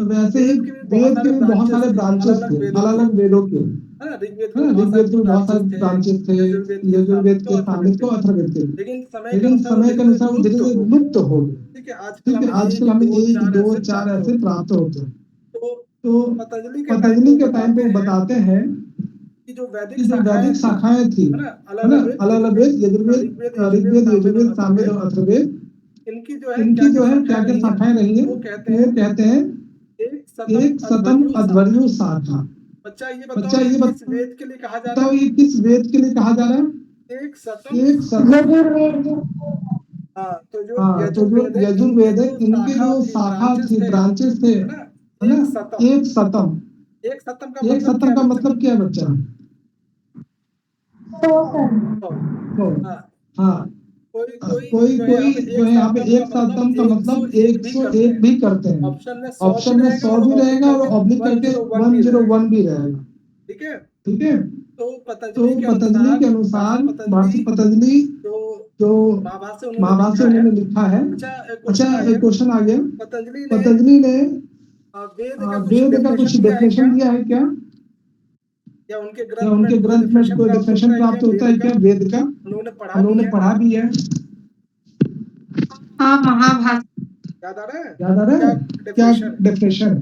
वैसे ही वेद के भी बहुत सारे ब्रांचेस थे, अलग अलग वेदों के, है ना, ऋग्वेद के भी बहुत सारे ब्रांचेस थे, यजुर्वेद के, सामवेद के, अथर्ववेद के। लेकिन समय के अनुसार वो धीरे धीरे लुप्त हो गए। ठीक है, आजकल हमें 1, 2, 4 ऐसे प्राप्त होते हैं। तो पतंजलि के टाइम पे बताते हैं कि जो वैदिक शाखाएं थी, है ना, अलग अलग वेद, यजुर्वेद, ऋग्वेद, यजुर्वेद, सामवेद और अथर्ववेद, इनकी जो है क्या क्या शाखाएं रही हैं, वो कहते हैं एक शतम अध्वर्यु शाखा। बच्चा ये बताओ ये किस वेद के लिए कहा जा रहा है? ये किस वेद के लिए कहा जा रहा है? एक शतम। हाँ, तो जो यजुर्वेद है, इनके जो शाखा थी, ब्रांचेस थे, है ना, एक शतम। एक शतम का मतलब क्या है बच्चा? हाँ, कोई जो है यहाँ पे एक शतम का मतलब 101 भी करते हैं। ऑप्शन में 100 भी रहेगा और ऑब्लिक करके 101 भी रहेगा। ठीक है, तो पतंजलि के अनुसार महर्षि पतंजलि जो महाभाष्य से उन्होंने लिखा है। अच्छा, एक क्वेश्चन आ गया, पतंजलि ने वेद का कुछ डेफिनेशन दिया है क्या? या उनके ग्रंथ में कोई डेफिनेशन प्राप्त होता है क्या वेद का? उन्होंने पढ़ा भी है। हाँ, महाभारत। याद आ रहा है क्या डेफिनेशन?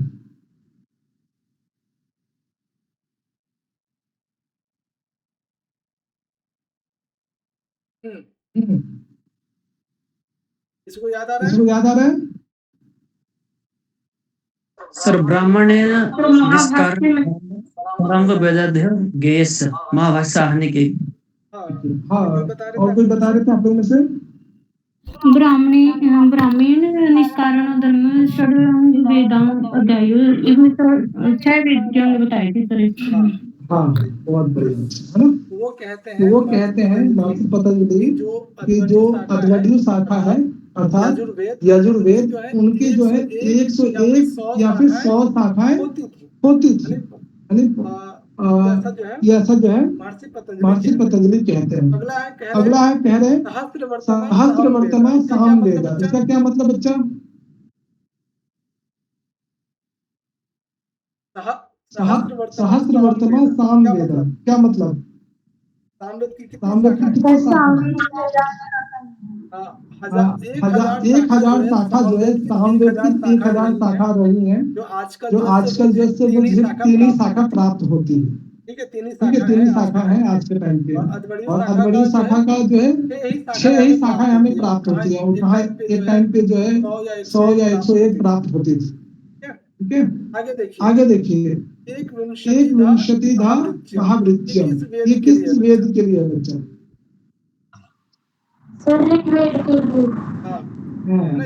इसको याद आ रहा है? इसको याद आ रहा है? सर ब्राह्मणेन महाभाष्य में रंग वेदाध्य गेस महाभाष्य हानि के हाँ हाँ, कोई बता रहे थे और कोई बता रहे थे आप लोग में से? ब्राह्मण निष्कारण धर्म षड् वेदांग अध्याय इसमें तो 6 वेद बताए थे सर इसमें। हाँ, बहुत बढ़िया, है ना? वो कहते तो हैं वो कहते हैं महर्षि पतंजलि कि जो अद्वैतीय शाखा है अर्थात यजुर्वेद उनकी जो है 101 या फिर 100 शाखाएं होती थी, यानी ये ऐसा जो है महर्षि पतंजलि कहते हैं। अगला है कह रहे हैं सहस्त्रवर्तमा सामवेद। इसका क्या मतलब बच्चा? सहस्त्रवर्तमा सामवेद क्या मतलब? सामवेद की सामवेद की कितनी शाखा? 1000 शाखा जो है सामवेद की 1000 शाखा रही है, जो आजकल जो सिर्फ 3 ही शाखा प्राप्त होती है। ठीक है, 3 ही शाखा है आज के टाइम पे। और अद्वैतीय शाखा का जो है 6 ही शाखाएं हमें प्राप्त होती है। और कहा एक टाइम पे जो है 100 या 101 प्राप्त होती थी। ठीक है, आगे देखिए एक विंशतिधा महावृज्यम, ये किस वेद के लिए बच्चा? है ना,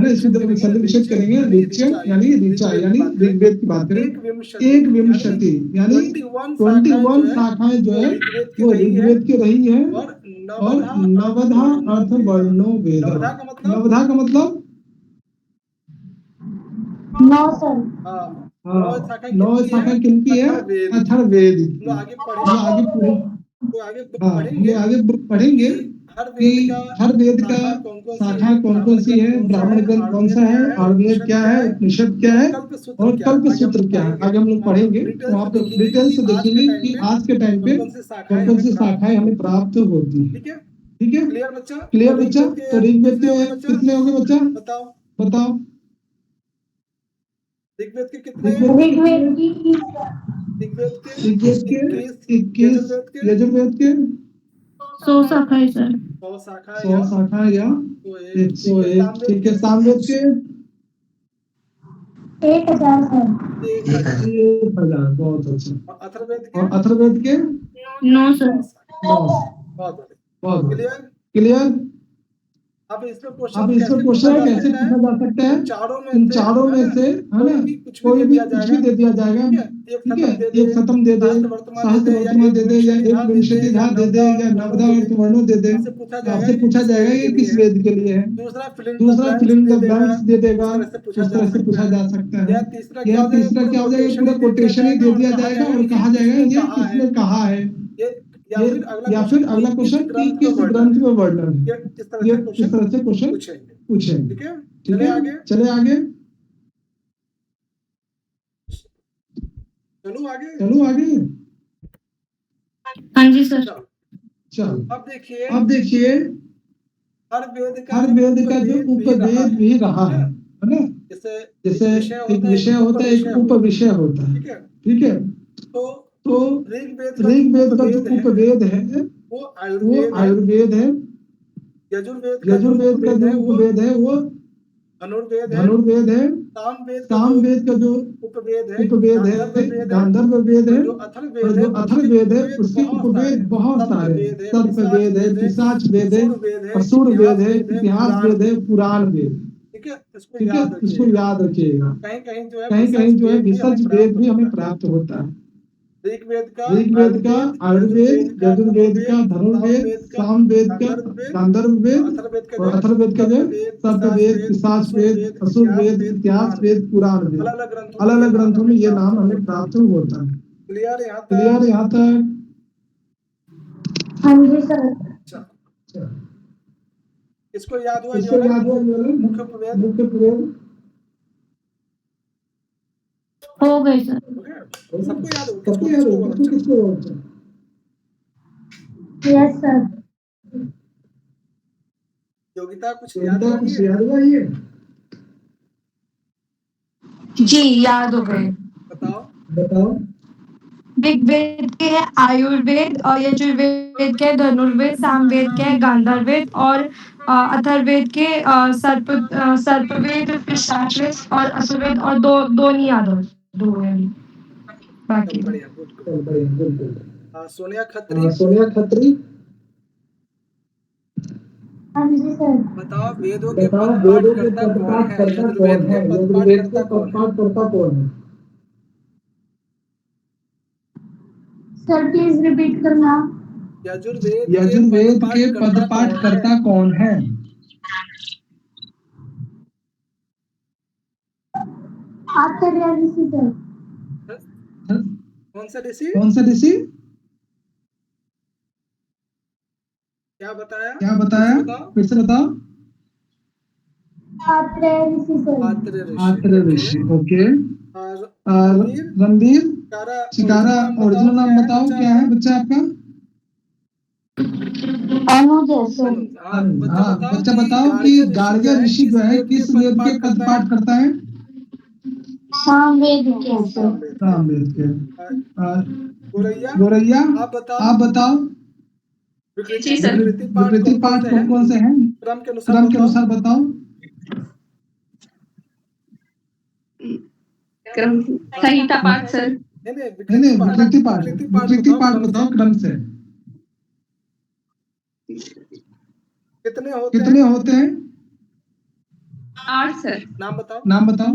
इसमें सन्निवेशित करेंगे ऋच यानी ऋचा यानी ऋग्वेद की बात करें। एक विंशति यानी 21 शाखाएं जो है वो ऋग्वेद की रही है। और नवधा अर्थ वर्णो वेद। नवधा का मतलब 9 शाखा किनकी है? अथर्ववेद की। आगे पढ़ेंगे कि हर वेद का शाखा कौन कौन सी है, ब्राह्मण ग्रंथ कौन सा है, आयुर्वेद क्या है, उपनिषद क्या है और कल्प सूत्र क्या है। आगे हम लोग पढ़ेंगे तो आप डिटेल से देखेंगे कि आज के टाइम पे कौन कौन सी शाखाएं हमें प्राप्त होती है। ठीक है, क्लियर बच्चा? तो ऋग्वेद के कितने होंगे बच्चा? बताओ। ऋग्वेद के कितने? ऋग्वेद के 21, यजुर्वेद के 100 शाखा है सर। 100 शाखा या 101। ठीक है, सामवेद के 1000। बहुत अच्छा। और अथर्ववेद के 9 सर। 9। बहुत क्लियर। अब इसमें क्वेश्चन कैसे पूछा जा सकता है? इन चारों में से है ना, कोई भी कुछ भी दे दिया जाएगा। ठीक है, एक खत्म दे दे, सहस्त्रवर्तमा दे दे, या एक विंशतिधा दे दे, या नवधा अर्थ वर्णो दे दे। आपसे पूछा जाएगा ये किस वेद के लिए है। दूसरा फिलिंग द ब्लैंक्स दे देगा, उस तरह से पूछा जा सकता है। या तीसरा क्या हो जाएगा, पूरा कोटेशन ही दे दिया जाएगा और कहा जाएगा ये किसने कहा है। या फिर अगला क्वेश्चन कि किस ग्रंथ में वर्णन है। ये इस तरह से क्वेश्चन पूछेंगे। ठीक है, चले आगे। चलो आगे। हाँ जी सर। चल अब देखिए हर वेद का जो उपवेद भी रहा है ना। जैसे एक विषय होता है, एक उपविषय होता है। ठीक है, तो ऋग्वेद का जो उपवेद है वो आयुर्वेद है। यजुर्वेद का जो उपवेद है वो धनुर्वेद है। सामवेद का जो उपवेद है गांधर्व वेद है। और जो अथर्ववेद है उसके उपवेद बहुत सारे। सर्पवेद है, पिशाच वेद है, असुर वेद है, इतिहास वेद है, पुराण वेद। ठीक है, इसको याद रखिएगा। कहीं जो है विसर्ज वेद भी हमें प्राप्त होता है। ऋग्वेद का, आयुर्वेद, यजुर्वेद का, धनुर्वेद, सामवेद का, गांधर्व वेद और अथर्ववेद का जो सर्पवेद, पिशाच वेद, असुर वेद, इतिहास वेद, पुराण वेद। अलग अलग ग्रंथों में ये नाम हमें प्राप्त होता है। क्लियर यहाँ तक? हाँ जी सर। इसको याद हुआ मुख्य उपवेद हो गए सर। सबको याद हो? किसको? Yes sir. योगिता कुछ याद हुआ ये? जी याद हो गए। बताओ। ऋग्वेद के है आयुर्वेद और यजुर्वेद के धनुर्वेद, सामवेद के गांधारवेद और अथर्ववेद के सर्पवेद, फिर सामवेद और असुरवेद और दो नहीं याद हो, दो है बाकी। बढ़िया, गुड गुड। बढ़िया, बिल्कुल। सोनिया खत्री, सोनिया खत्री, हाँ जी सर। बताओ वेदों के बताओ पद वेदों के पाठ करता कौन है? करता कौन यजुर्वेद है? के पद यजुर्वेद के पाठ करता कौन है? करता कौन है? सर प्लीज रिपीट करना। यजुर्वेद के पद पाठ करता कौन है? आचार्य ऋषि सर। कौन सा ऋषि? कौन सा ऋषि? क्या बताया? क्या बताया? फिर से बताओ। आत्रेय ऋषि सर। आत्रेय ऋषि, ओके। और रणबीर, शिकारा ओरिजिनल नाम बताओ क्या है बच्चा आपका? अनुज सर। हाँ, बच्चा बताओ कि गार्ग्य ऋषि जो है किस वेद के पद पाठ करता है? सामवेद के सर। सामवेद के। गोरैया, आप बताओ विकृति पाठ कौन से हैं? क्रम के अनुसार बताओ। क्रम संहिता पाठ सर। नहीं, विकृति पाठ बताओ क्रम से। कितने होते हैं? 8 सर। नाम बताओ।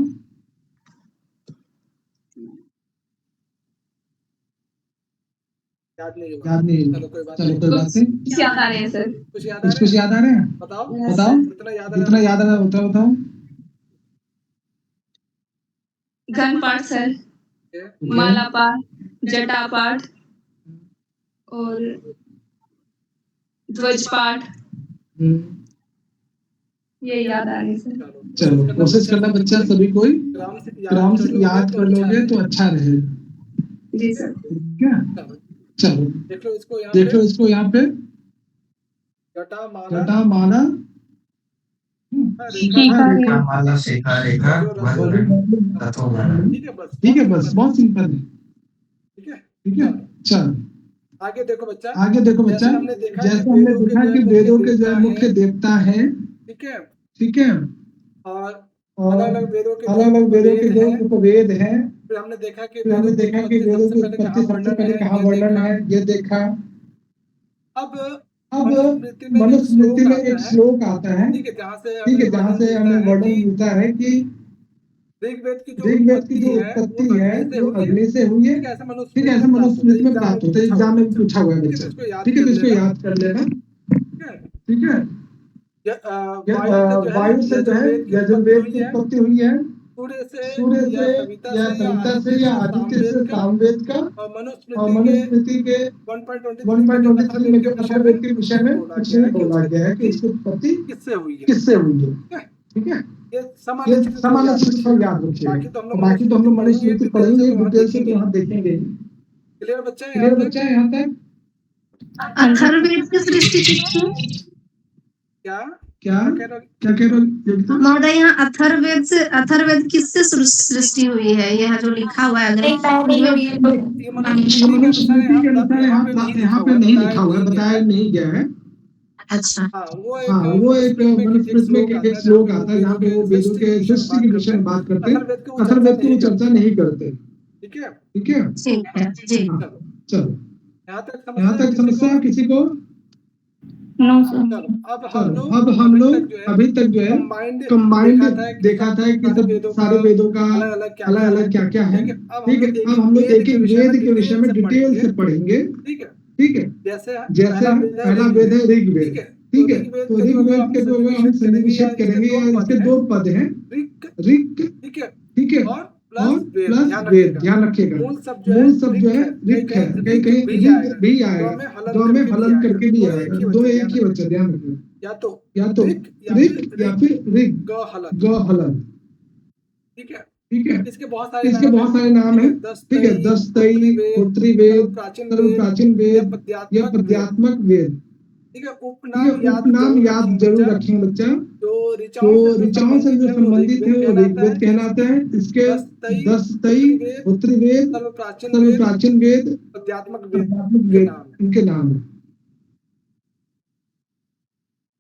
याद नहीं। चलो कोई बात नहीं। याद आ रहे हैं सर। कुछ याद आ रहे हैं? बताओ जितना याद आ रहा है बताओ। घन पाठ सर, माला पाठ, जटा पाठ और ध्वज पाठ, ये याद आ रहे हैं सर। चलो कोशिश करना बच्चा सभी कोई क्रम से याद कर लोगे तो अच्छा रहेगा। जी सर। ठीक है, चलो देखो इसको यहाँ पे जटा माला माला शिखा रेखा ठीक है, बस बहुत सिंपल है। ठीक है, चलो आगे देखो बच्चा। जैसे हमने देखा कि वेदों के जो मुख्य देवता है। ठीक है, और अलग-अलग वेदों के जो उपवेद हैं। फिर हमने देखा कि वेदों की उत्पत्ति सबसे पहले कहाँ वर्णन है, ये देखा। अब मनुस्मृति में एक श्लोक आता है, ठीक है, जहाँ से हमें वर्णन मिलता है कि ऋग्वेद की जो उत्पत्ति है वो अग्नि से हुई है। ठीक है, ऐसा मनुस्मृति में प्राप्त होता है, एग्जाम में पूछा हुआ है बच्चा। ठीक है, तो इसको याद कर लेना। ठीक है, वायु से जो है यजुर्वेद की उत्पत्ति हुई है। सूर्य से या सविता से या आदित्य से सामवेद का। और मनुस्मृति के 1.23 में जो अथर्ववेद के विषय में बोला गया है कि इसकी उत्पत्ति किससे हुई है। ठीक है, ये सामान्य चीज पर याद रखिएगा। बाकी तो हम लोग मनुस्मृति पढ़ेंगे डिटेल से, तो यहाँ देखेंगे। क्लियर बच्चा है यहाँ तक? अथर्ववेद की सृष्टि किसकी? क्या कह रहे हो? महोदय यहाँ अथर्ववेद किससे सृष्टि हुई है? यह जो लिखा हुआ है मनुस्मृति के अनुसार यहाँ पे नहीं लिखा हुआ है, बताया नहीं गया है। अच्छा, हाँ, वो एक मनुस्मृति में एक श्लोक आता है जहाँ पे वो वेदों के सृष्टि के विषय में बात करते हैं। अथर्ववेद की वो चर्चा नहीं करते। ठीक है, ठीक है जी। चलो यहाँ तक समस्या किसी को? No sir. अब हम लोग अभी तक जो है कंबाइंड देखा था कि सब सारे वेदों का अलग क्या क्या है। ठीक है, अब हम लोग एक एक वेद के विषय में डिटेल से पढ़ेंगे। ठीक है, जैसे पहला वेद है ऋग्वेद। ठीक है, तो ऋग्वेद के जो हम सन्निवेशित करेंगे, इसके 2 पद हैं, ऋक। ठीक है, और प्लस वेद। ध्यान रखिएगा, मूल शब्द जो है ऋक है, कहीं ऋग भी आएगा, दो में हलन करके भी आएगा, 2 एक ही बच्चा। ध्यान रखिएगा, या तो ऋक या फिर ऋग, ग हलन। ठीक है, इसके बहुत सारे नाम हैं। ठीक है, दस्तई, होत्री वेद, सर्व प्राचीन वेद या पद्यात्मक वेद। ठीक है, ये उपनाम उपनाम याद जरूर बच्चा। रखें बच्चा। जो तो ऋचाओं ऋचाओं से जो संबंधित है वो ऋग्वेद कहलाता है। इसके 10 तई, उत्तरी वेद, सर्व प्राचीन सर्व वेद, प्राचीन वेद, आध्यात्मिक वेद आध्यात्मिक के वेद नाम है। इनके नाम है।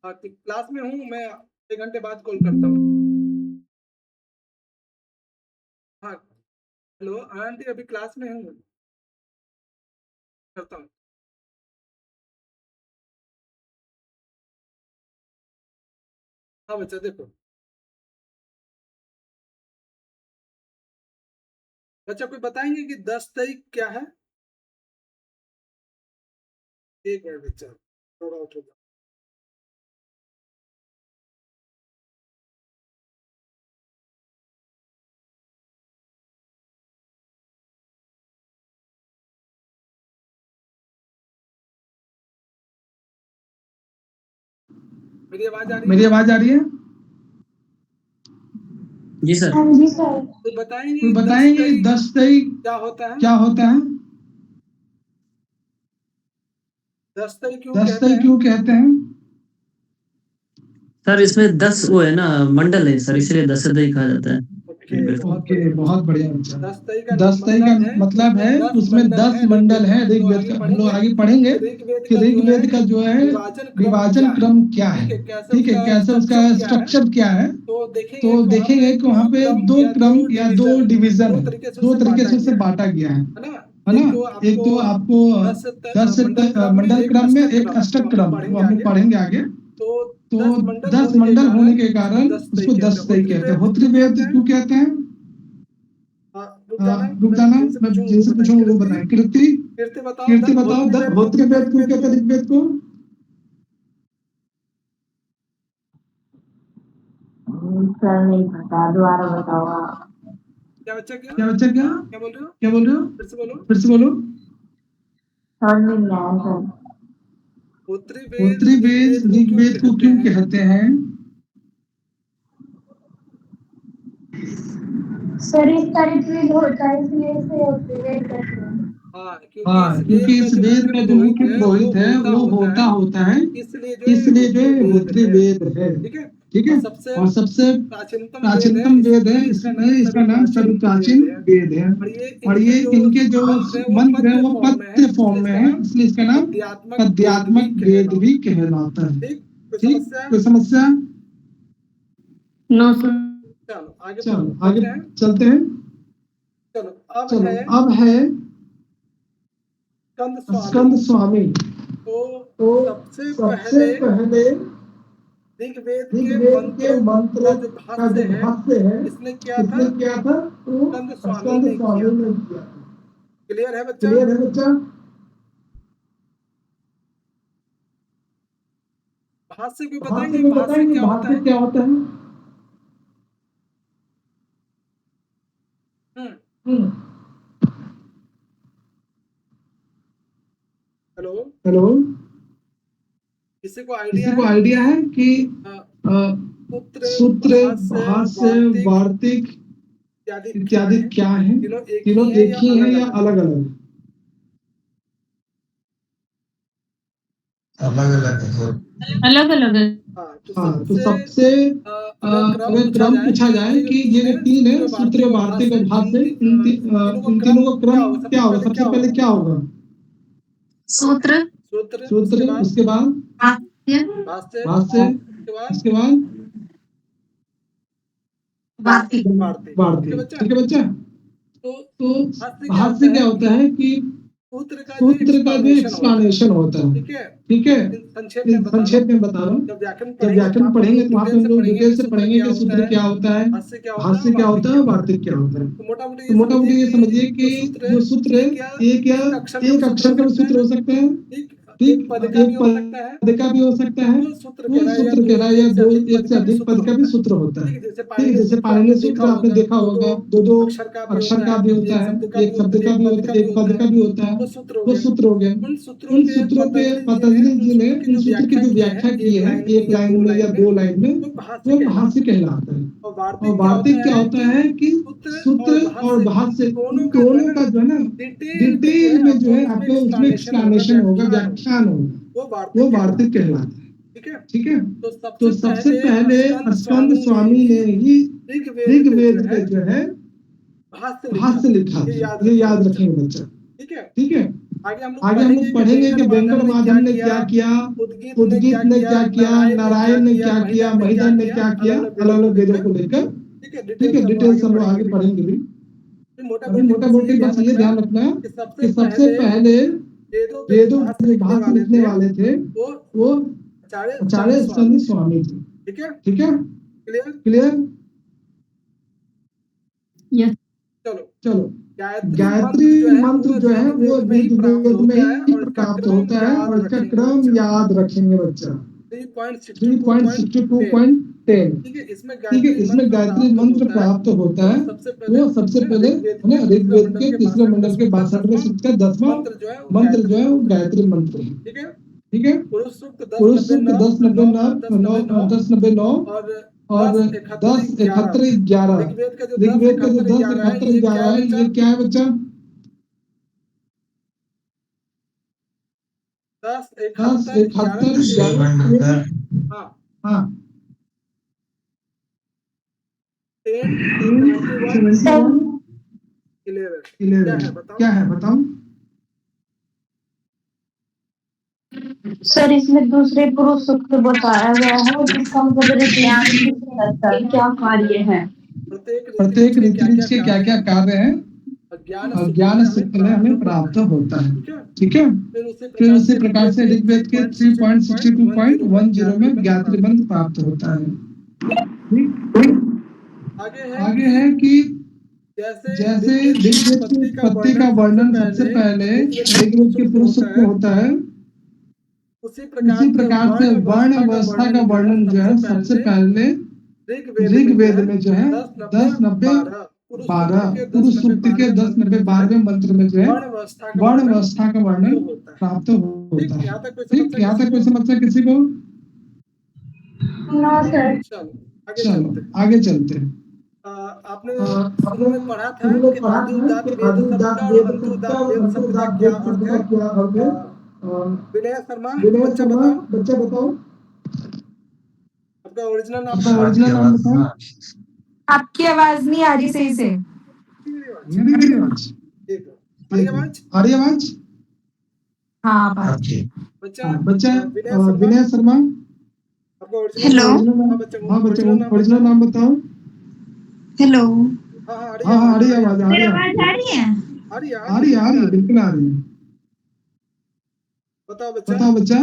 हाँ, क्लास में हूँ मैं, 1 घंटे बाद कॉल करता हूँ। हाँ, हेलो आंटी, अभी क्लास में हूँ, करता हूँ। हाँ बच्चा देखो, बच्चा कोई बताएंगे कि 10 तारीख क्या है? एक मिनट बच्चा, थोड़ा उठो। मेरी आवाज आ रही है? मेरी आवाज आ रही है? जी सर। हाँ जी सर। तो बताएंगे कोई बताएंगे 10 तई क्या होता है? क्या होता है? 10 तई क्यों 10 कहते तई हैं? क्यों कहते हैं? सर इसमें 10 वो है ना मंडल है सर, इसलिए 10 दही कहा जाता है। ओके, बहुत ओके, बढ़िया। बहुत बढ़िया बच्चा। 10 तई का 10 तई का मतलब है उसमें 10 मंडल है ऋग्वेद का। हम लोग आगे पढ़ेंगे कि ऋग्वेद का जो है विभाजन क्रम क्या है। ठीक है, कैसे उसका स्ट्रक्चर क्या है। तो तो देखेंगे कि वहाँ पे 2 क्रम या 2 डिवीजन है, 2 तरीके से उसे बांटा गया है ना। एक तो आपको 10 मंडल क्रम में एक अष्टक क्रम, वो हम लोग पढ़ेंगे आगे। तो 10 मंडल होने के कारण उसको 10 तई कहते हैं। होत्री वेद क्यों कहते हैं? रुक जाना, मैं जिनसे पूछूंगा वो बताएं। कीर्ति बताओ, होत्री वेद क्यों कहते हैं ऋग्वेद को? सर नहीं पता, दोबारा बताओ आप। क्या बच्चा क्या क्या बच्चा क्या क्या बोल रहे हो? क्या बोल रहे हो? फिर से बोलो। फिर से बोलो। समझ में नहीं आया सर। होत्री वेद ऋग्वेद को क्यों कहते हैं? सर इस तरह होता है इसलिए इसे होते वेद कहते हैं। हाँ, क्योंकि इस वेद का जो मुख्य पुरोहित है वो होता है, इसलिए जो है होत्री वेद है। ठीक है, और सबसे प्राचीनतम वेद है, इसमें इसका नाम सर्व प्राचीन वेद है। और ये इनके जो मंत्र है वो पद्य फॉर्म में है, इसलिए इसका नाम आध्यात्मिक वेद भी कहलाता है। ठीक, कोई समस्या? No sir. चलो आगे चलते हैं। चलो अब है स्कंद स्वामी। तो सबसे पहले ऋग्वेद ऋग्वेद के मंत्रों का जो का जो भाष्य है इसने किया किसने किया था? तो स्कंद स्कंद ने स्वामी किया ने था। किया था। क्लियर है बच्चा? क्लियर है बच्चा? भाष्य को भाष्य बताएंगे, को बताएंगे भाष्य क्या होता है? हेलो, किसी को आइडिया है कि सूत्र, भाष्य, वार्तिक इत्यादि क्या है? तीनों एक ही है या अलग अलग? अलग अलग है। अलग अलग है। हाँ, तो सबसे अगर क्रम पूछा जाए कि ये जो 3 है सूत्र, वार्तिक और भाष्य, इन तीनों का क्रम क्या होगा? सबसे पहले क्या होगा? सूत्र, उसके बाद भाष्य, उसके बाद वार्तिक। वार्तिक। ठीक है बच्चा? तो भाष्य क्या होता है कि सूत्र का जो एक्सप्लेनेशन होता है। ठीक है, संक्षेप में बता रहा हूँ। जब व्याकरण पढ़ेंगे तो वहाँ पे हम लोग डिटेल से पढ़ेंगे कि सूत्र क्या होता है, भाष्य क्या होता है, वार्तिक क्या होता है। तो मोटा मोटी ये समझिए कि जो सूत्र है एक अक्षर का भी सूत्र हो सकते हैं। ठीक, एक पद का भी हो सकता है, कुल सूत्र कहलाए, या 2 एक से अधिक पद का भी सूत्र होता है। ठीक, जैसे पाणिनि सूत्र आपने देखा होगा, 2 अक्षर का भी होता है, एक शब्द का भी होता है, एक पद का भी होता है, वो सूत्र हो गया। उन सूत्रों पे पतंजलि जी ने उन सूत्र की जो व्याख्या की है 1 लाइन में या 2 लाइन में, वो भाष्य कहलाता है। और वार्तिक क्या होता है कि सूत्र और भाष्य दोनों का जो है ना डिटेल में जो है आपको उसमें एक्सप्लेनेशन होगा, व्याख्यान होगा। वो वार्तिक कहलाता है। ठीक है। ठीक है। तो तो सबसे पहले स्कंद स्वामी ने ही ऋग्वेद पे जो है भाष्य लिखा था। ये याद रखेंगे बच्चा। ठीक है। ठीक है। आगे हम लोग पढ़ेंगे कि वेंकट माधव ने क्या किया, उद्गीत ने क्या किया, नारायण ने क्या किया, महिधर ने क्या किया, अलग अलग वेदों को लेकर। ठीक है। डिटेल्स हम लोग आगे पढ़ेंगे भी। अभी मोटा मोटी बस ये ध्यान रखना कि सबसे पहले वेदों के भाष्य लिखने वाले थे वो आचार्य स्कंद स्वामी थे। ठीक है। ठीक है। क्लियर। यस। चलो गायत्री मंत्र जो है वो ऋग्वेद में ही प्राप्त होता है और इसका क्रम याद रखेंगे बच्चा। 3.62.10। ठीक है। इसमें गायत्री मंत्र प्राप्त होता है। वो सबसे पहले ऋग्वेद के तीसरे मंडल के 62वें सूक्त का 10वां मंत्र जो है वो गायत्री मंत्र है। ठीक है। पुरुष सूक्त 1099 और 1071 ऋग्वेद का जो 1071 है ये क्या है बच्चा? 1071 हाँ 1071 क्या है बताओ? सर इसमें दूसरे पुरुष सूक्त बताया गया है जिसका मतलब क्या कार्य है। प्रत्येक ऋतु के क्या क्या कार्य हैं और ज्ञान सूक्त में हमें प्राप्त होता है। ठीक है। फिर उसी प्रकार से ऋग्वेद के 3.62.10 में गायत्री मंत्र प्राप्त होता है। आगे है कि जैसे ऋग्वेद की उत्पत्ति का वर्णन सबसे पहले ऋग्वेद के पुरुष सूक्त में होता है, उसी प्रकार से वर्ण अवस्था का वर्णन जो है सबसे पहले ऋग्वेद में जो है 10-90-12 पुरुष सूक्त के 10-90-12वें मंत्र में जो है वर्ण अवस्था का वर्णन प्राप्त होता है। ठीक। यहाँ तक कोई समस्या किसी को? चलो आगे चलते हैं। आपने शुरू में पढ़ा था कि आदि उदात्त वेद शब्द का और अंत उदात्त वेद शब्द का क्या अर्थ है? विनय शर्मा बच्चा बताओ आपका ओरिजिनल नाम बताओ। आपकी आवाज नहीं आ रही सही से। आ रही आवाज? हाँ बच्चा विनय शर्मा हेलो। हाँ बच्चा ओरिजिनल नाम बताओ। हेलो। हाँ आ रही आवाज। आ रही है। आ रही है बिल्कुल आ रही है। बताओ बच्चा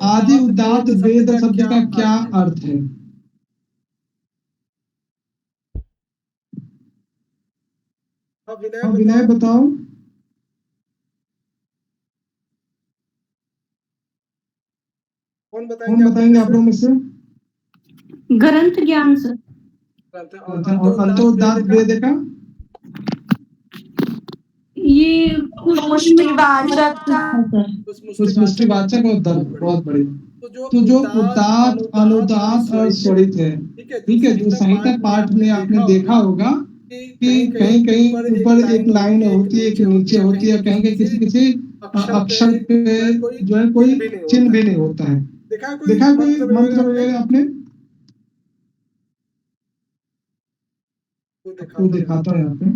आदि उदात्त वेद शब्द का क्या अर्थ है? विनय बताओ। कौन बताएंगे आप लोगों में से? ग्रंथ ज्ञान सर। और अंतोदात्त वेद का ये पुष्टिवाचक पुष्टिवाचक और दर्भ। बहुत बढ़िया। तो जो उदात्त अनुदात्त और स्वरित है, ठीक है, जो संहिता पाठ में आपने देखा होगा कि कहीं कहीं ऊपर एक लाइन होती है, एक नीचे होती है, कहीं कहीं किसी किसी अक्षर पे जो है कोई चिन्ह भी नहीं होता है। देखा कोई मंत्र वगैरह आपने? आपको दिखाता है यहाँ पे।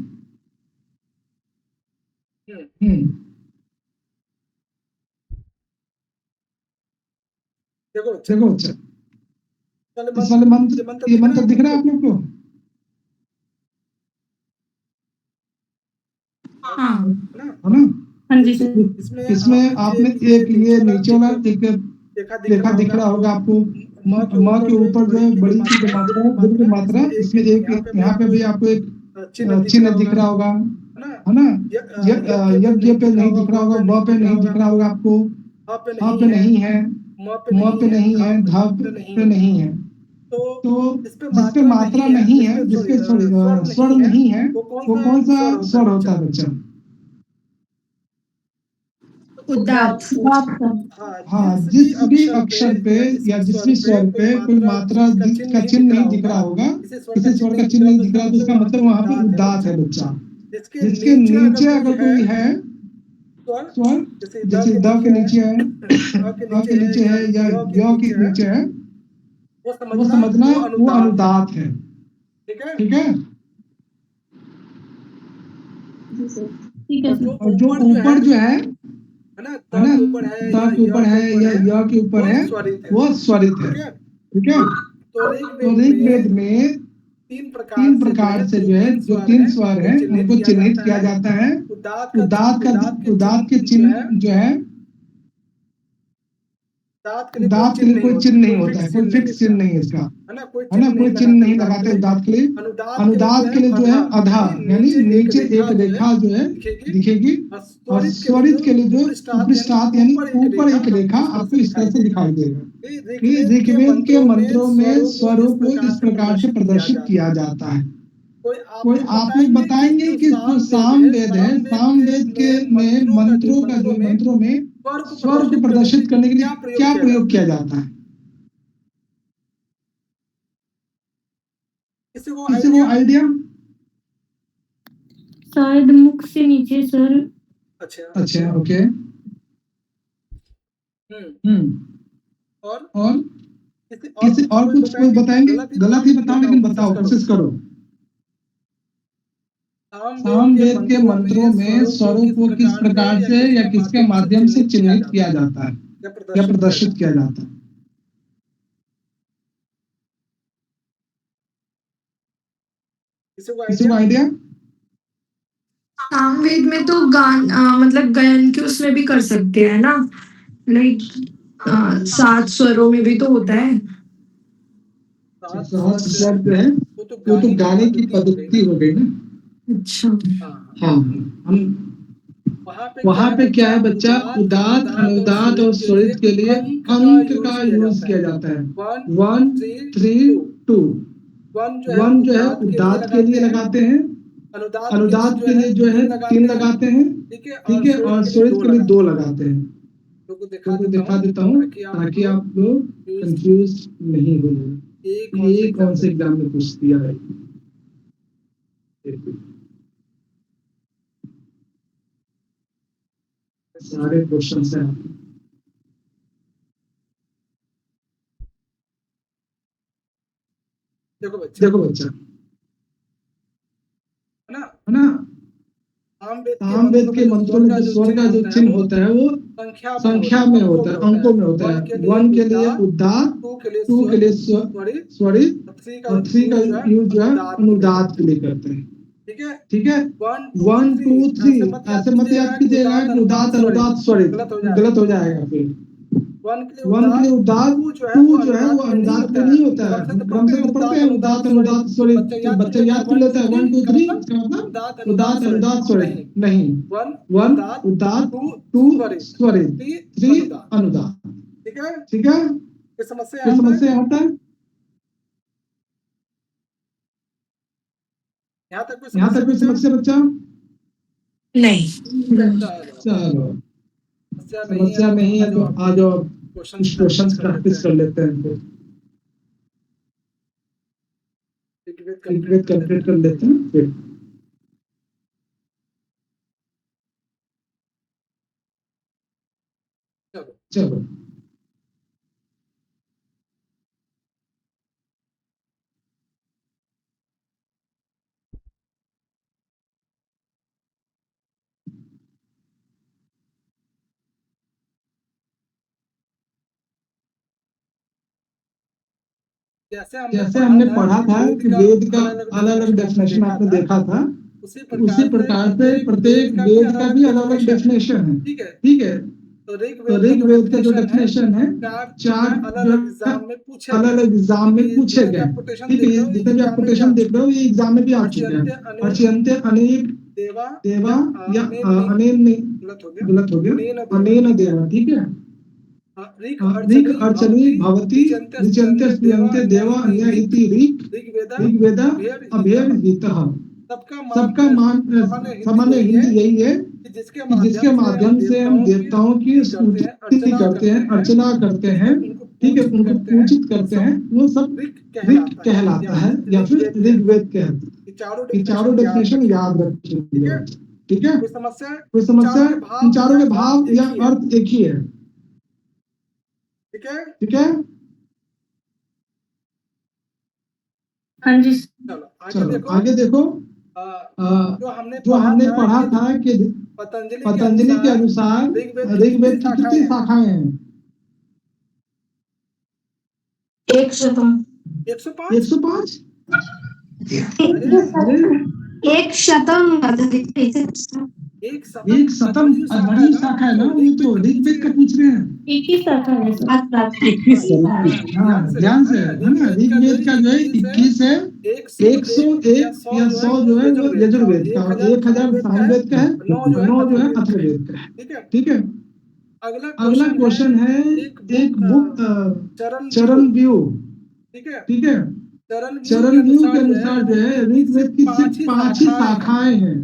देखो अच्छा इस वाले मंत्र ये मंत्र दिख रहा है आप लोग को? हाँ है ना? हाँ जी सर। इसमें आपने एक ये नीचे वाला एक रेखा दिख रहा होगा आपको। माँ के ऊपर जो है बड़ी सी मात्रा है, बड़ी की मात्रा, इसमें एक यहाँ पे भी आपको एक चिन्ह दिख रहा होगा, है ना? यज्ञ पे नहीं दिख रहा होगा, व पे नहीं दिख रहा होगा आपको, हा पे नहीं है, म पे नहीं है, ध पे नहीं है। तो जिसपे मात्रा नहीं है, जिसके स्वर नहीं है, वो कौन सा स्वर होता है बच्चा? उदात्त। हाँ, जिस भी अक्षर पे या जिस भी स्वर पे कोई मात्रा का चिन्ह नहीं दिख रहा होगा, किसी स्वर का चिन्ह नहीं दिख रहा, तो उसका मतलब वहां पे उदात्त है बच्चा। जिसके नीचे अगर कोई है स्वर जैसे द के नीचे है, अ के नीचे है या य के नीचे है, वो समझना वो अनुदात है। ठीक है। ठीक है सर। और जो ऊपर जो है ना, त के ऊपर है या य के ऊपर है, वो स्वरित है। ठीक है। तो ऋग्वेद में तीन प्रकार से जो है, जो 3 स्वर है उनको चिन्हित किया जाता है। उदात के चिन्ह जो है, दांत के लिए कोई चिन्ह नहीं होता है, कोई फिक्स चिन्ह नहीं है इसका, है ना, कोई चिन्ह नहीं लगाते दांत के लिए। अनुदात के लिए जो है अधा यानी नीचे एक रेखा जो है दिखेगी, और स्वरित के लिए जो उपरिष्टात यानी ऊपर एक रेखा आपको इस तरह से दिखाई देगा। ये ऋग्वेद के मंत्रों में स्वरों को इस प्रकार से प्रदर्शित किया जाता है। कोई आप लोग बताएंगे कि जो सामवेद है, सामवेद के में मंत्रों में स्वर को प्रदर्शित करने के लिए क्या प्रयोग किया जाता है? किसी को आइडिया? शायद मुख से नीचे सर। अच्छा, ओके। और किसी और कुछ कोई बताएंगे? गलत ही बताओ, लेकिन बताओ, कोशिश करो। सामवेद के मंत्रों में स्वरों को किस प्रकार से या किसके माध्यम से चिन्हित किया जाता है या प्रदर्शित किया जाता है? किसी को आइडिया? सामवेद में तो गान मतलब गायन के उसमें भी कर सकते हैं ना, लाइक 7 स्वरों में भी तो होता है। 7 स्वर जो है वो तो गाने की पद्धति हो गई ना। अच्छा, हाँ, हम वहाँ पे क्या है बच्चा, उदात, अनुदात और स्वरित के लिए अंक का यूज किया जाता है। 1 3 2। 1 जो है उदात के लिए लगाते हैं, अनुदात के लिए जो है 3 लगाते हैं। ठीक है। और स्वरित के लिए 2 लगाते हैं। तो दिखा देता हूँ ताकि आप लोग कंफ्यूज नहीं हो। ये कौन से एग्जाम में पूछ दिया है? सारे क्वेश्चन हैं। देखो बच्चा, है ना, सामवेद के मंत्रों में जो स्वर का जो चिन्ह होता है वो संख्या में होता है, अंकों में होता है। 1 के लिए उदात, 2 के लिए स्वरित, और 3 का यूज जो है अनुदात के लिए करते हैं। ठीक है। 1 2 3 ऐसे मत याद कीजिएगा कि उदात अनुदात स्वरित, गलत हो जाएगा। फिर 1 के लिए उदात, 2 जो है वो अनुदात के नहीं होता है। क्रम से तो पढ़ते हैं उदात अनुदात स्वरित, तो बच्चा याद कर लेता है 1 2 3, इसका मतलब उदात अनुदात स्वरित नहीं। 1 उदात, 2 स्वरित, 3 अनुदात। ठीक है। ये समस्या होता है। यहाँ तक कोई समस्या बच्चा? नहीं। चलो, समस्या नहीं है तो आ जाओ, कुछ क्वेश्चन प्रैक्टिस कर लेते हैं। ऋग्वेद कंप्लीट कर लेते हैं फिर। चलो जैसे हमने पढ़ा था कि वेद का अलग अलग डेफिनेशन आपने देखा था, उसी प्रकार से प्रत्येक वेद का भी अलग अलग डेफिनेशन है। ठीक है। तो ऋग्वेद का जो डेफिनेशन है 4 अलग अलग एग्जाम में पूछे गए। ठीक है। जितने भी आप कोटेशन देख रहे हो ये एग्जाम में भी आ चुके हैं। अर्च्यन्ते अनेक देवा या अनेन नहीं, गलत हो गया, अनेन देवा। ठीक है। ऋग अर्चनी भवति विचन्ते स्त्रियन्ते देवा अन्य इति ऋग्वेद अभेदहितः। सबका सामान्य हिंदी यही है कि जिसके माध्यम से हम देवताओं की स्तुति करते हैं, अर्चना करते हैं, ठीक है, उनको पूजित करते हैं, वो सब ऋग कहलाता है या फिर ऋग्वेद कहते हैं। ये चारों डेफिनेशन याद रखिएगा। ठीक है, कोई समस्या? कोई समस्या? इन चारों के भाव या अर्थ एक ही है, ठीक है, ठीक है। हाँ जी। चलो आगे देखो। जो हमने पढ़ा था कि पतंजलि के अनुसार ऋग्वेद की कितनी शाखाएं हैं? 105 105? अरे एक शतम एक शतम बड़ी शाखा है ना, ये तो ऋग्वेद का पूछ रहे हैं। एक ही शाखा है सर। हाँ, ध्यान से है ना, ऋग्वेद का जो है 21 है, 101 या 100 जो है वो यजुर्वेद का, 1000 सामवेद का है, 9 जो है अथर्ववेद का है, ठीक है। अगला क्वेश्चन है एक बुक चरण व्यू, ठीक है। चरण व्यू के अनुसार जो है ऋग्वेद की सिर्फ 5 ही शाखाएं हैं।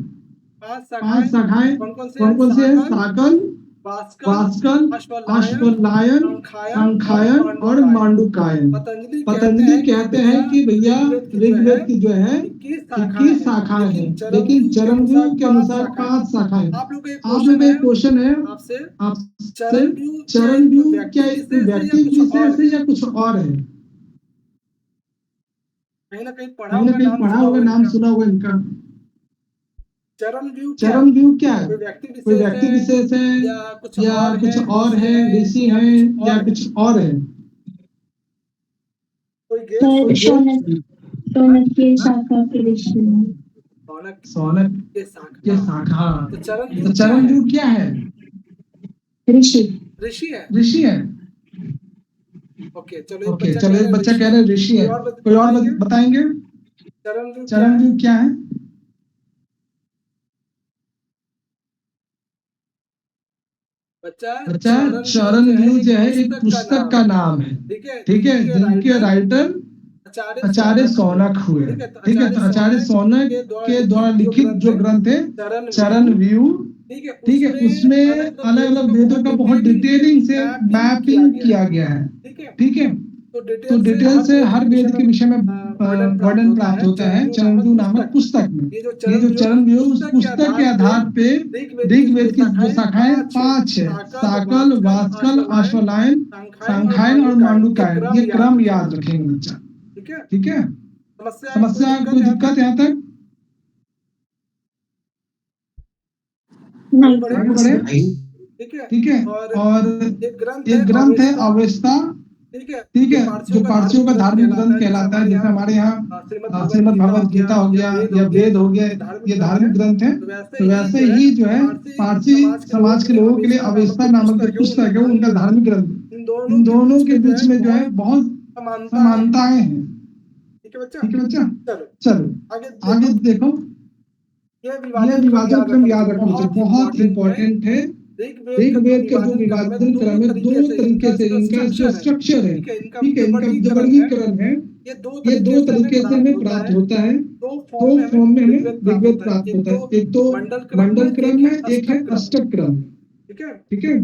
5 शाखाएं कौन कौन से हैं? साकल, वास्कल, अश्वलायन, सांख्यायन और मांडुकायन। पतंजलि कहते हैं कि भैया ऋग्वेद की जो है 21 शाखाएं हैं, लेकिन चरण व्यू के अनुसार 5 शाखाएं। आप लोग का एक क्वेश्चन है आपसे, चरण व्यू क्या एक व्यक्ति विशेष है या कुछ और है? कहीं ना कहीं पढ़ा होगा, नाम सुना होगा इनका। चरण व्यू क्या है? कोई व्यक्ति विशेष है या कुछ और है, ऋषि है या कुछ और है? शौनक की शाखा के ऋषि हैं। सौनक के शाखा। तो चरण व्यू क्या है? ऋषि है। ओके, चलो एक बच्चा कह रहे ऋषि है, कोई और बताएंगे? चरण व्यू क्या है? बच्चा चरण व्यू जो है एक पुस्तक का नाम है, ठीक है, जिनके राइटर आचार्य शौनक हुए, ठीक है। तो आचार्य शौनक के द्वारा लिखित जो ग्रंथ है चरण व्यू, ठीक है, उसमें अलग अलग वेदों का बहुत डिटेलिंग से मैपिंग किया गया है, ठीक है। तो डिटेल से हर वेद के विषय में वर्णन प्राप्त होता है चरण व्यू नामक पुस्तक में। ये जो चरण व्यू उस पुस्तक के आधार पे ऋग्वेद की जो शाखाएं 5 है, साकल, वास्कल, अश्वलायन, सांख्यायन और मांडुकायन। ये क्रम याद रखेंगे बच्चा, ठीक है। समस्या कोई दिक्कत यहाँ तक? नहीं। ठीक है। और एक ग्रंथ है अवेस्ता, ठीक है, जो पारसियों का धार्मिक ग्रंथ कहलाता है। जैसे हमारे यहाँ श्रीमद् भगवद गीता हो गया या वेद हो गया, ये धार्मिक ग्रंथ है। तो वैसे ही जो है पारसी समाज के लोगों के लिए अवेस्ता नामक जो पुस्तक है वो उनका धार्मिक ग्रंथ। इन दोनों के बीच में जो है बहुत समानताएं हैं, ठीक है बच्चा। चलो आगे देखो, यह विभाजन क्रम याद रखना चाहिए, बहुत इंपॉर्टेंट है। ऋग्वेद का जो विभाजन क्रम है 2 तरीके से, इनका जो स्ट्रक्चर है, ठीक है, इनका जो वर्गीकरण है, ये 2 तरीके से हमें प्राप्त होता है। 2 फॉर्म में हमें ऋग्वेद प्राप्त होता है। एक तो मंडल क्रम है, एक है अष्टक क्रम, ठीक है।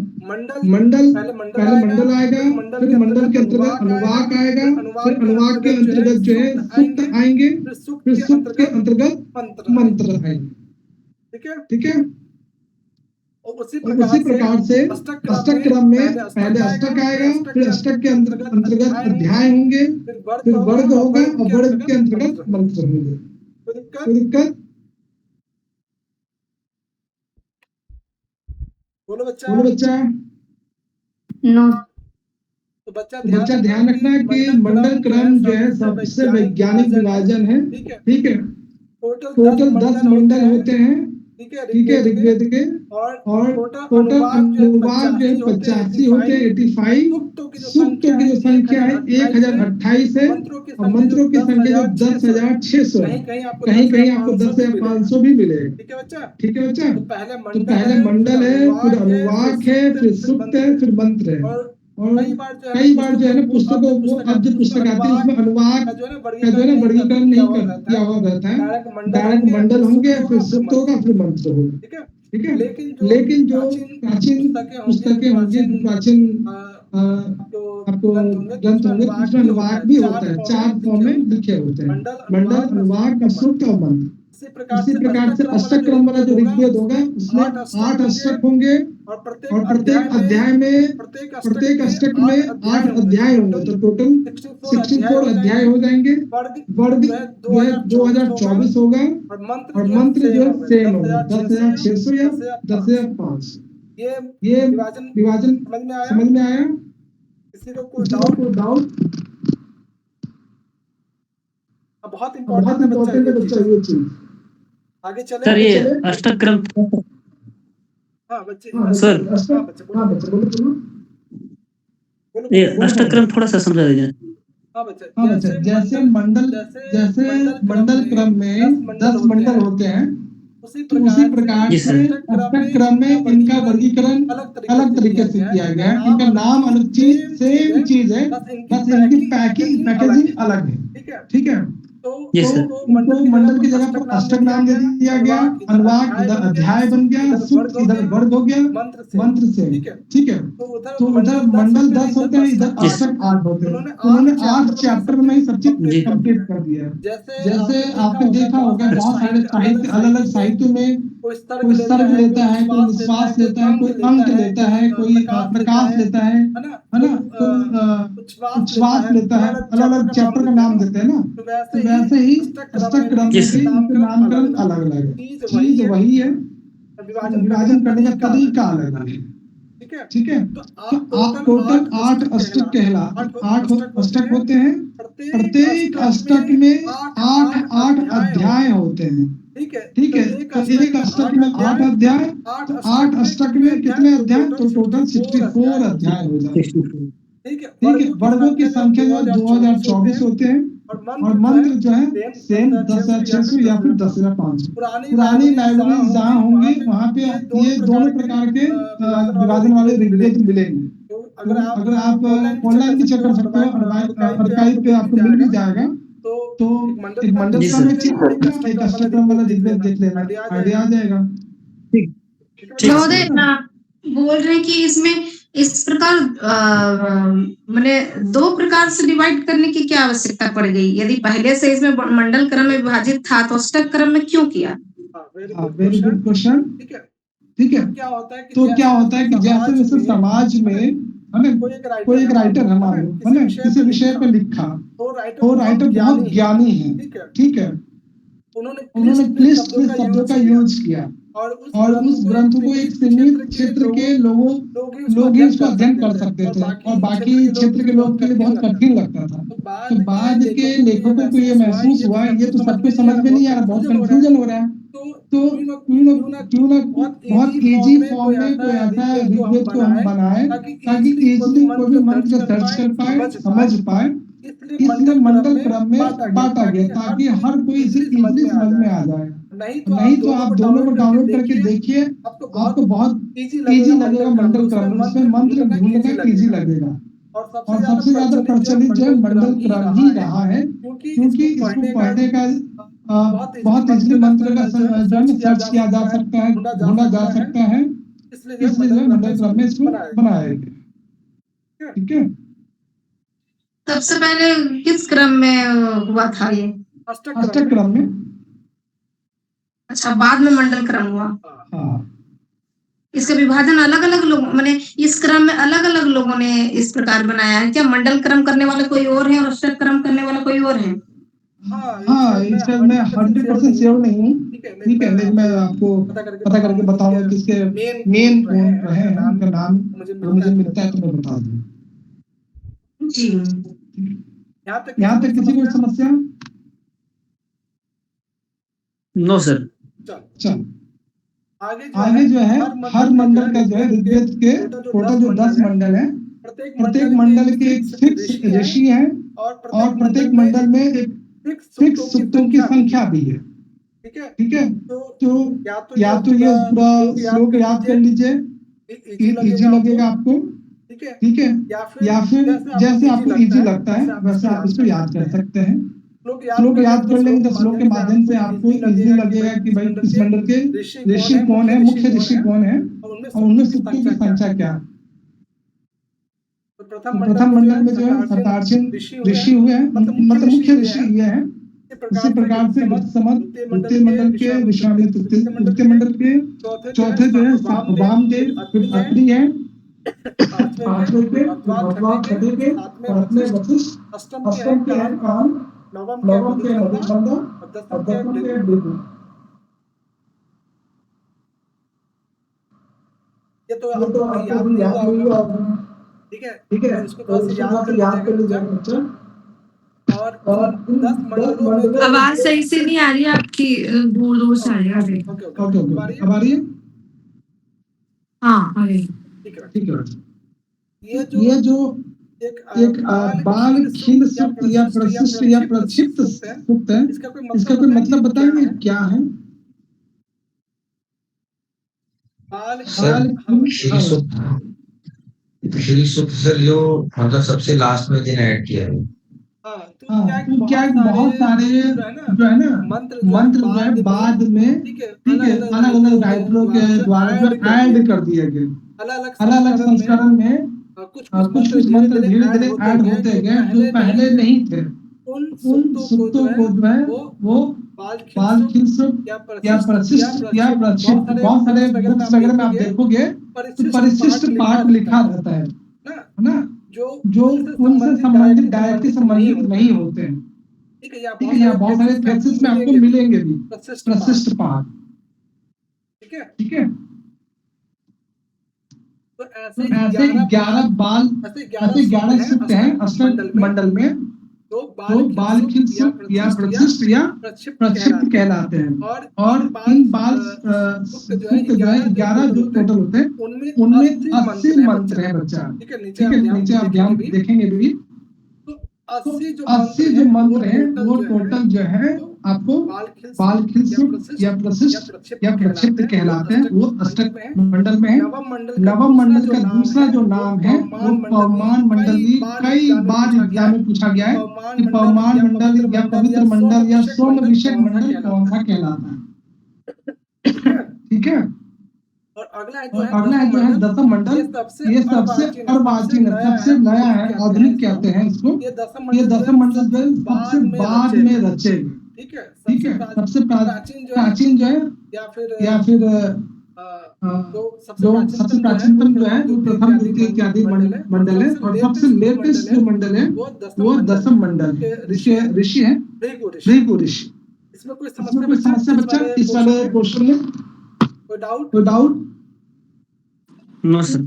मंडल पहले मंडल आएगा, फिर मंडल के अंतर्गत अनुवाक आएगा, फिर अनुवाक के अंतर्गत जो है सूक्त आएंगे, फिर सूक्त के अंतर्गत मंत्र आएंगे, ठीक है। और उसी प्रकार से अष्टक क्रम में पहले अष्टक आएगा, फिर अष्टक के अंतर्गत अध्याय होंगे, फिर वर्ग होगा और वर्ग के अंतर्गत मंत्र होंगे। कोई दिक्कत? बोलो बच्चा। नो। तो बच्चा ध्यान रखना कि मंडल क्रम जो है सबसे वैज्ञानिक विभाजन है, ठीक है। टोटल 10 मंडल होते हैं, ठीक है, ऋग्वेद के, और टोटल अनुवाक जो है 85 होते हैं, 85। सूक्तों की जो संख्या है 1028 है, और मंत्रों की संख्या जो 10,600 है। कहीं आपको 10,500 भी मिलेगा, ठीक है बच्चा। तो पहले मंडल है, फिर अनुवाक है, फिर सूक्त है, फिर मंत्र है। और कई बार जो है ना पुस्तकों को, अब जो पुस्तक आती है उसमें अनुवाक का जो है ना वर्गीकरण नहीं किया हुआ रहता है, डायरेक्ट मंडल होंगे, फिर सूक्त होगा, फिर मंत्र होगा, ठीक है। लेकिन जो प्राचीन पुस्तकें होंगी, प्राचीन आपको ग्रंथ होंगे, उसमें अनुवाक भी होता है, 4 फॉर्म में लिखे होते हैं, मंडल, अनुवाक, सूक्त और मंत्र, इसी इसी प्रकार से अष्टक क्रम वाला जो ऋग्वेद होगा उसमें 8 अष्टक होंगे और और प्रत्येक अध्याय में प्रत्येक अष्टक में 8 अध्याय होंगे, तो टोटल 64 अध्याय हो जाएंगे। वर्ग जो है 2024 होगा और मंत्र जो है सेम होगा 10,600 या 10,005। ये विभाजन समझ में आया? किसी को कोई कोई डाउट? बहुत बहुत इम्पोर्टेंट इम्पोर्टेंट है बच्चा ये चीज। आगे चले सर ये अष्टक क्रम हाँ बच्चे सर हाँ बच्चा बोलो। ये अष्टक क्रम थोड़ा सा समझा दीजिए। हाँ बच्चा हाँ बच्चा जैसे मंडल क्रम में 10 मंडल होते हैं, तो उसी प्रकार जी से सर। अष्टक क्रम में इनका वर्गीकरण अलग तरीके से किया गया है। इनका नाम अलग चीज सेम चीज है, बस इनकी पैकेजिंग अलग है। ठीक है, जी सर। इनको मंडल की जगह पर अष्टक नाम दे दिया गया, अनुवाक इधर अध्याय बन गया, सूक्त इधर वर्ग हो गया मंत्र से। ठीक है, तो उधर मंडल 10 होते हैं, इधर अष्टक 8 होते हैं। उन्होंने 8 चैप्टर में ही सब चीज कंप्लीट कर दिया है। जैसे आपने देखा होगा बहुत सारे साहित्य अलग अलग साहित्य में कोई सर्ग लेता है, कोई निश्वास लेता है, कोई अंक लेता है, कोई प्रकाश लेता है ना, तो उच्छ्वास लेता है, अलग अलग चैप्टर का नाम देते हैं ना। तो वैसे ही अष्टक क्रम में भी इनके नामकरण अलग अलग है, चीज वही है, विभाजन करने का तरीका अलग अलग है। ठीक है, तो आप टोटल 8 अष्टक 8 अष्टक होते हैं। प्रत्येक अष्टक में 8 अध्याय होते हैं। ठीक है, तो एक अष्टक में 8 अध्याय, तो 8 अष्टक में कितने अध्याय? तो टोटल 64 अध्याय हो जाते हैं। ठीक है, वर्गों की संख्या जो 2024 होते हैं और मंत्र जो है सेम 10,600 या फिर 10,500। पुरानी लाइब्रेरी जहाँ होंगी वहाँ पे ये दोनों प्रकार के विभाजन वाले ऋग्वेद मिलेंगे। तो अगर आप ऑनलाइन भी चेक कर सकते हो, आर्काइव पे आपको मिल भी जाएगा। तो एक मंडल क्रम में चेक करना, एक अष्टक क्रम वाला ऋग्वेद देख लेना, आइडिया आ जाएगा। महोदय बोल रहे हैं कि इसमें इस प्रकार मैंने 2 प्रकार से डिवाइड करने की क्या आवश्यकता पड़ गई? यदि पहले से इसमें मंडल क्रम में विभाजित था तो अष्टक क्रम में क्यों किया? Very good question. ठीक है, तो क्या होता है कि जैसे जैसे समाज में है कोई एक राइटर है, मान लो है ना, किसी विषय पे लिखा, वो राइटर बहुत ज्ञानी है। ठीक है, उन्होंने क्लिष्ट शब्दों का यूज किया और उस ग्रंथ को एक सीमित क्षेत्र के लोग ही उसको अध्ययन कर सकते थे और बाकी क्षेत्र के लोग के लिए बहुत कठिन लगता था। तो बाद के लेखकों को ये महसूस हुआ ये तो सबको समझ में नहीं आ रहा, बहुत कंफ्यूजन हो रहा है, तो क्यों ना बहुत इजी फॉर्म में कोई ऐसा ऋग्वेद को हम बनाए ताकि इजीली कोई भी मंत्र सर्च कर पाए, समझ पाए। इसलिए मंडल क्रम में बांटा गया ताकि हर कोई इसे इजीली समझ में आ जाए। नहीं तो आप दोनों को डाउनलोड करके देखिए, आपको बहुत इजी लगेगा मंडल क्रम, उसमें मंत्र ढूंढना इजी लगेगा। और सबसे ज्यादा प्रचलित जो है मंडल क्रम ही रहा है, क्योंकि इसको पढ़ने का बहुत इजीली मंत्र का जो है सर्च किया जा सकता है, ढूंढा जा सकता है, इसलिए जो है मंडल क्रम में इसको बनाया गया। ठीक है, सबसे पहले किस क्रम में हुआ था ये? अष्टक क्रम में। अच्छा, बाद में मंडल क्रम हुआ। हाँ, इसका विभाजन अलग अलग लोग मैंने इस क्रम में अलग अलग लोगों ने इस प्रकार बनाया है क्या? मंडल क्रम करने वाले कोई और है और अष्टक क्रम करने वाला कोई और है? हाँ, इसका मैं 100% श्योर नहीं हूँ। ठीक है, लेकिन मैं आपको पता करके बताऊंगा कि इसके मेन कौन है, उनका नाम मुझे मिलता है तो मैं बता दूँ। जी, यहाँ तक किसी को समस्या? No sir. चल आगे जो है हर मंडल का जो है ऋग्वेद के टोटल जो 10 मंडल है, प्रत्येक मंडल के एक फिक्स ऋषि है और प्रत्येक मंडल में एक फिक्स सूक्तों की संख्या भी है। ठीक है, तो या तो ये पूरा श्लोक याद कर लीजिए, इजी लगेगा आपको। ठीक है, या फिर जैसे आपको इजी लगता है वैसे आप इसको याद कर सकते हैं। श्लोक याद कर लेंगे तो श्लोक के माध्यम से आपको इजी लगेगा कि भाई इस मंडल के ऋषि कौन है, मुख्य ऋषि कौन है और उनमें सूक्तों की संख्या क्या है। प्रथम मंडल में जो है 17 ऋषि हुए हैं, मतलब मुख्य ऋषि ये हैं इसी प्रकार से समस्त द्वितीय मंडल के विश्वामित्र, तृतीय मंडल के चौथे जो है वामदेव, फिर अत्रि है, पांचवें पे भगवान, छठे पे सातवें वशिष्ठ, अष्टम के हैं काल, नवम के मधुकंदा और दसम के भृगु। ये तो आपको भी याद नहीं हुआ, ठीक है, इसको थोड़ा सा याद कर लीजिएगा बच्चा। और 10 मंडलों में आवाज सही से नहीं आ रही है आपकी, दूर दूर से आ रही है। ओके, अब आ रही है? हाँ आ रही है। ठीक है। ये जो एक बाल खिल सुक्त या प्रशिष्ट या प्रक्षिप्त सुक्त है, इसका कोई मतलब बताएंगे क्या है? सर खिल सुक्त सर जो मतलब सबसे लास्ट में दिन ऐड किया है। तो क्या बहुत सारे जो है ना मंत्र जो है बाद में, ठीक है, अलग अलग राइटरों के द्वारा जो ऐड कर दिए गए, अलग अलग संस्करण में कुछ मंत्र धीरे धीरे ऐड होते गए जो पहले नहीं थे। उन सूक्तों को जो है वो बाल खिल सुक्त या प्रशिष्ट या प्रक्षिप्त, बहुत सारे बुक्स वगैरह में आप देखोगे तो परिशिष्ट पाठ लिखा रहता है ना, जो उनसे संबंधित डायरेक्टली संबंधित नहीं होते हैं। ठीक है, यहाँ बहुत सारे टेक्स्ट में आपको मिलेंगे भी प्रशिष्ट पाठ। ठीक है, तो ऐसे 11 बाल, ऐसे 11 सूक्त हैं अष्टक मंडल में, तो बाल खिल सुक्त या प्रशिष्ट या प्रक्षिप्त कहलाते हैं। और इन बाल सूक्त जो है 11 जो टोटल होते हैं उनमें 80 मंत्र है बच्चा। ठीक है, नीचे आप ध्यान देखेंगे भी, तो 80 जो मंत्र हैं वो टोटल जो है आपको बाल खिल सुक्त या प्रशिष्ट या प्रक्षिप्त कहलाते हैं। वो अष्टक मंडल में है। नवम मंडल का दूसरा जो नाम है वो पवमान मंडली। कई बार एग्जाम में पूछा गया है कि पवमान मंडल या पवित्र मंडल या सोम विषय मंडल कौन सा कहलाता है। ठीक है, और अगला है जो है दसम मंडल। ये सबसे अर्वाचीन है, सबसे नया है, आधुनिक कहते हैं इसको। ये दसम मंडल जो है सबसे बाद में रचे। ठीक है, सबसे प्राचीन जो है या फिर जो सबसे प्राचीनतम जो है वो प्रथम द्वितीय इत्यादि मंडल है। और सबसे लेटेस्ट जो मंडल है वो दसम मंडल है, ऋषि है भृगु ऋषि। इसमें कोई समस्या बच्चा इस वाले क्वेश्चन में? कोई डाउट? No sir.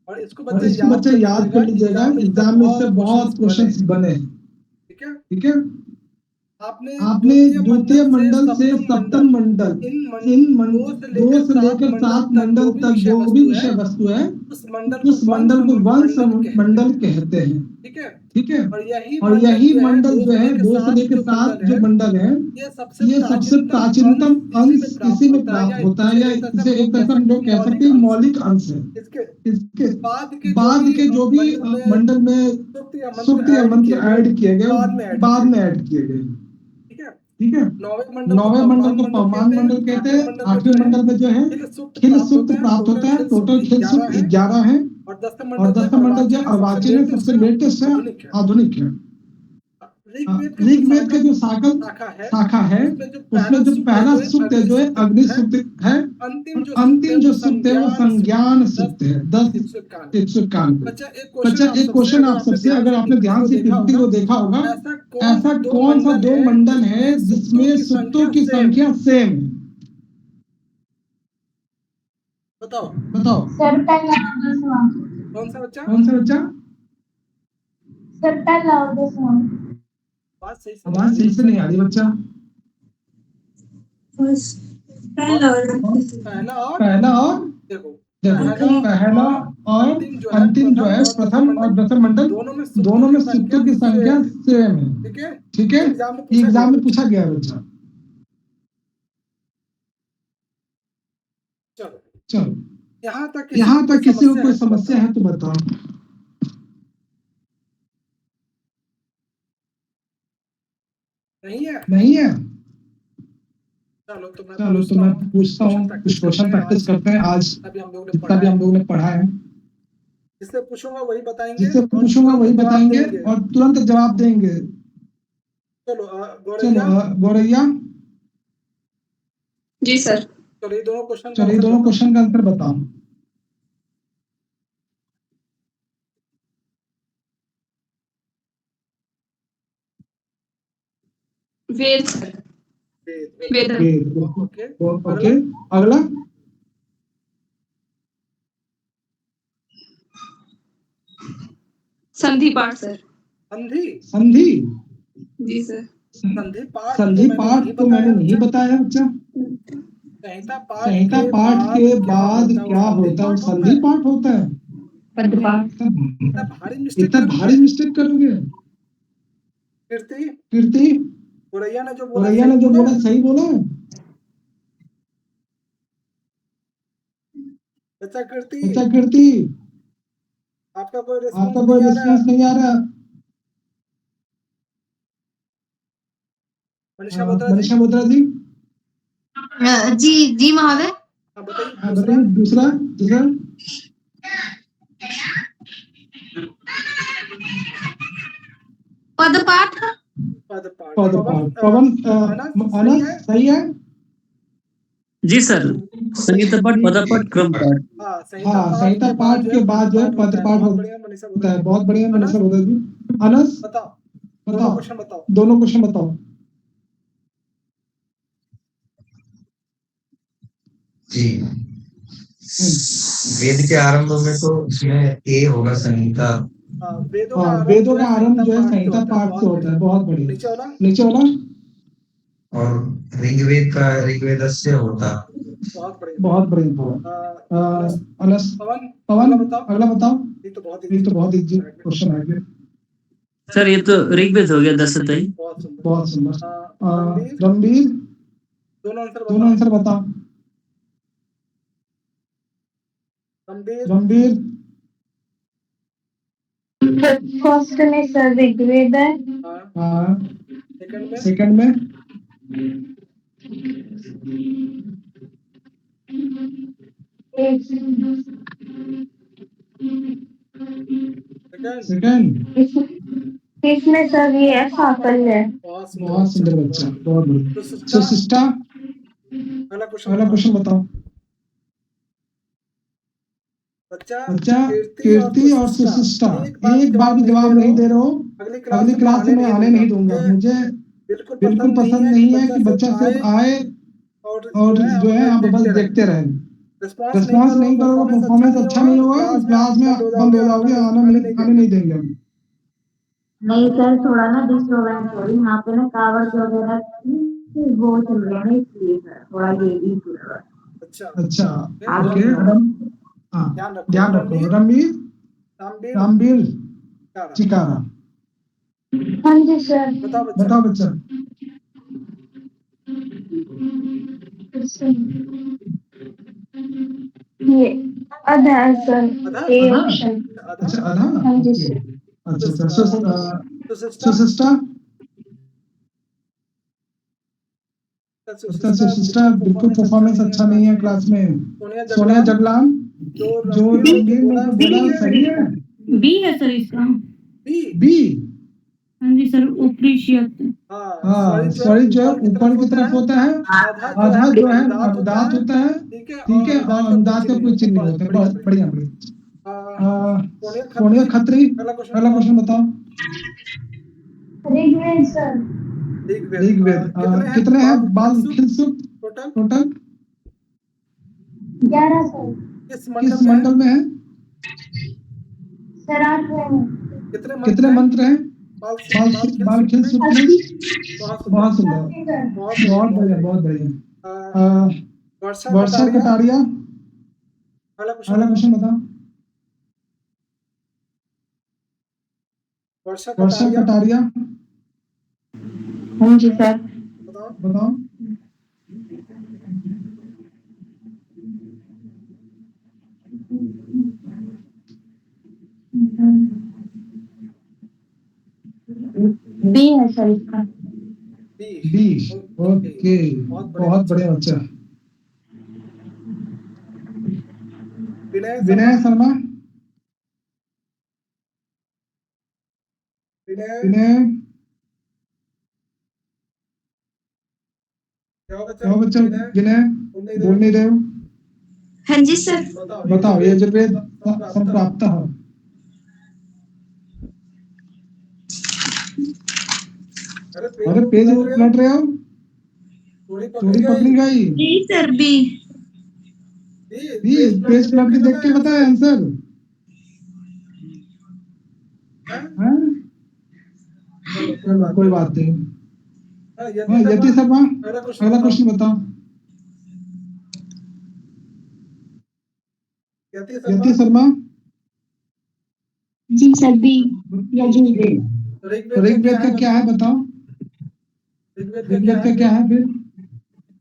और इसको बच्चे याद कर लीजिएगा, एग्जाम में इससे बहुत क्वेश्चंस बने। ठीक है, आपने द्वितीय मंडल से सप्तम मंडल, इन 2 से लेकर 7 मंडल तक जो भी विषय वस्तु है उस मंडल को वंश मंडल कहते हैं। ठीक है, और यही मंडल जो है 2 से लेकर 7 जो मंडल है ये सबसे प्राचीनतम अंश इसी में प्राप्त होता है, या इसे एक तरह से हम लोग कह सकते हैं मौलिक अंश है। इसके बाद के जो भी मंडल में सूक्त या मंत्र ऐड किए गए बाद में ऐड किए गए। ठीक है, 9वें मंडल को पवमान मंडल कहते हैं। 8वें मंडल में जो है खिल सुक्त प्राप्त होता है। टोटल खिल सुक्त 11 है। और 10वां मंडल जो अर्वाचीन है, सबसे लेटेस्ट है, आधुनिक है। ऋग्वेद का जो शाखा है उसमें जो पहला सूक्त है जो है अग्नि सूक्त है। अंतिम जो सूक्त है वो संज्ञान सूक्त है 10-191। बच्चा एक क्वेश्चन आप सबसे, अगर आपने ध्यान से पीपीटी को देखा होगा, ऐसा कौन सा 2 मंडल है जिसमें सूक्तों की संख्या सेम है? बताओ सर पहला और दसवां। कौन सा बच्चा? सर पहला और दसवां। आवाज सही से नहीं आ रही बच्चा। पहला और देखो पहला और अंतिम जो है प्रथम और दसम मंडल दोनों में सूक्तों की संख्या सेम है। ठीक है, एग्जाम में पूछा गया है बच्चा। चलो यहाँ तक किसी को कोई समस्या है तो बताओ। नहीं है? चलो तो मैं पूछता हूँ, कुछ क्वेश्चन प्रैक्टिस करते हैं आज जितना भी हम लोगों ने पढ़ा है। जिससे पूछूंगा वही बताएंगे और तुरंत जवाब देंगे। चलो चलो गौरैया, जी सर। चलो ये दोनों क्वेश्चन का आंसर बताओ। वेद सर। वेद। वेद। ओके, अगला संधि पाठ सर। संधि। जी सर। संधि पाठ तो मैंने नहीं बताया बच्चा। संहिता पाठ के बाद क्या होता है? संधि पाठ होता है। पदपाठ। इतना भारी मिस्टेक करोगे? कीर्ति, गौरैया ने जो बोला सही बोला। बच्चा कीर्ति, कीर्ति, आपका कोई रिस्पॉन्स नहीं आ रहा। मनीषा बोत्रा जी, मनीषा बोत्रा जी, जी जी महोदय। बताइए दूसरा। पदपाठ। पवन, अनस सही है। जी सर, संगीत पाठ, पदपाठ, क्रम पाठ। हाँ, संहिता पाठ के बाद जो है पद पाठ होता है। बहुत बढ़िया मनीषा बोत्रा जी। अनस बताओ, दोनों क्वेश्चन बताओ। जी, वेद के आरंभ में तो इसमें ए होगा संहिता। वेदों का आरंभ जो है संहिता पाठ से होता है। बहुत बढ़िया। नीचे वाला। और ऋग्वेदस्य होता। बहुत बढ़िया। अनस, पवन अगला बताओ। ये तो बहुत इजी क्वेश्चन आ गया। सर ये तो ऋग्वेद हो गया 10 तई। बहुत सुंदर। गंभीर, दोनों आंसर बताओ। गंभीर, फर्स्ट में सर ऋग्वेद है। हाँ, सेकंड में सेकंड। इसमें सर ये है साफल्य है। बहुत सुंदर बच्चा, बहुत बढ़िया। सुशिष्टा, अगला क्वेश्चन बताओ। बच्चा कीर्ति और सुशिष्टा, एक बार भी जवाब नहीं दे रहे हो। अगली क्लास में आने नहीं दूंगा। मुझे बिल्कुल पसंद नहीं है कि बच्चा सिर्फ आए और जो है आप बस देखते रहे। रिस्पॉन्स नहीं करोगे, परफॉर्मेंस अच्छा नहीं होगा, इस क्लास में बंद हो जाओगे। आने नहीं देंगे हम। नहीं सर, थोड़ा ना डिस्टर्बेंस हो रही यहाँ पे ना, टावर वगैरह वो चल रहा है, इसलिए सर थोड़ा ये भी पूरा। अच्छा, आगे ओके। हाँ, ध्यान रखो। रणवीर, रामवीर, चिकारा। हाँ जी सर। बताओ बच्चा। ये आधा है सर, ए ऑप्शन। अच्छा, आधा। हाँ जी सर। अच्छा, सुशिष्टा। अच्छा, सुशिष्टा बिल्कुल परफॉर्मेंस अच्छा नहीं है क्लास में। सोनिया जगलान, जो रणवीर ने जो बोला सही है। बी है सर इसका। बी। हाँ जी सर, ऊपरी शब्द। हाँ, सॉरी जो है ऊपर की तरफ होता है। आधा जो है अनुदात होता है। ठीक है, और अनुदात का कोई चिन्ह नहीं होता है। बहुत बढ़िया बढ़िया। सोनिया खत्री, अगला क्वेश्चन बताओ। ऋग्वेद सर। ऋग्वेद। कितने हैं बाल खिल सूक्त टोटल? 11 सर। किस मंडल में है? सर 8वें में। कितने मंत्र हैं बाल खिल सूक्त में? बहुत सुंदर, 80 सर। बहुत बढ़िया, बहुत बढ़िया। वर्षा कटारिया, अगला क्वेश्चन बताओ। वर्षा कटारिया, हाँ जी सर। बताओ। बी है सर इसका। बी, ओके, बहुत बढ़िया बच्चा। विनय शर्मा, विनय क्या बच्चा जिन्हें बोल नहीं रहे हो? हाँ जी सर। बताओ यजुर्वेद संप्राप्त हो। अरे पेज उलट रहे हो, थोड़ी पकड़ी गई। जी सर बी। पेज पलट के देख के बताए आंसर। हाँ? कोई बात नहीं। हाँ यति शर्मा अगला क्वेश्चन बताओ। यति शर्मा। जी सर बी यजुर्वेद। ऋग्वेद का क्या है बताओ। ऋग्वेद का क्या है फिर?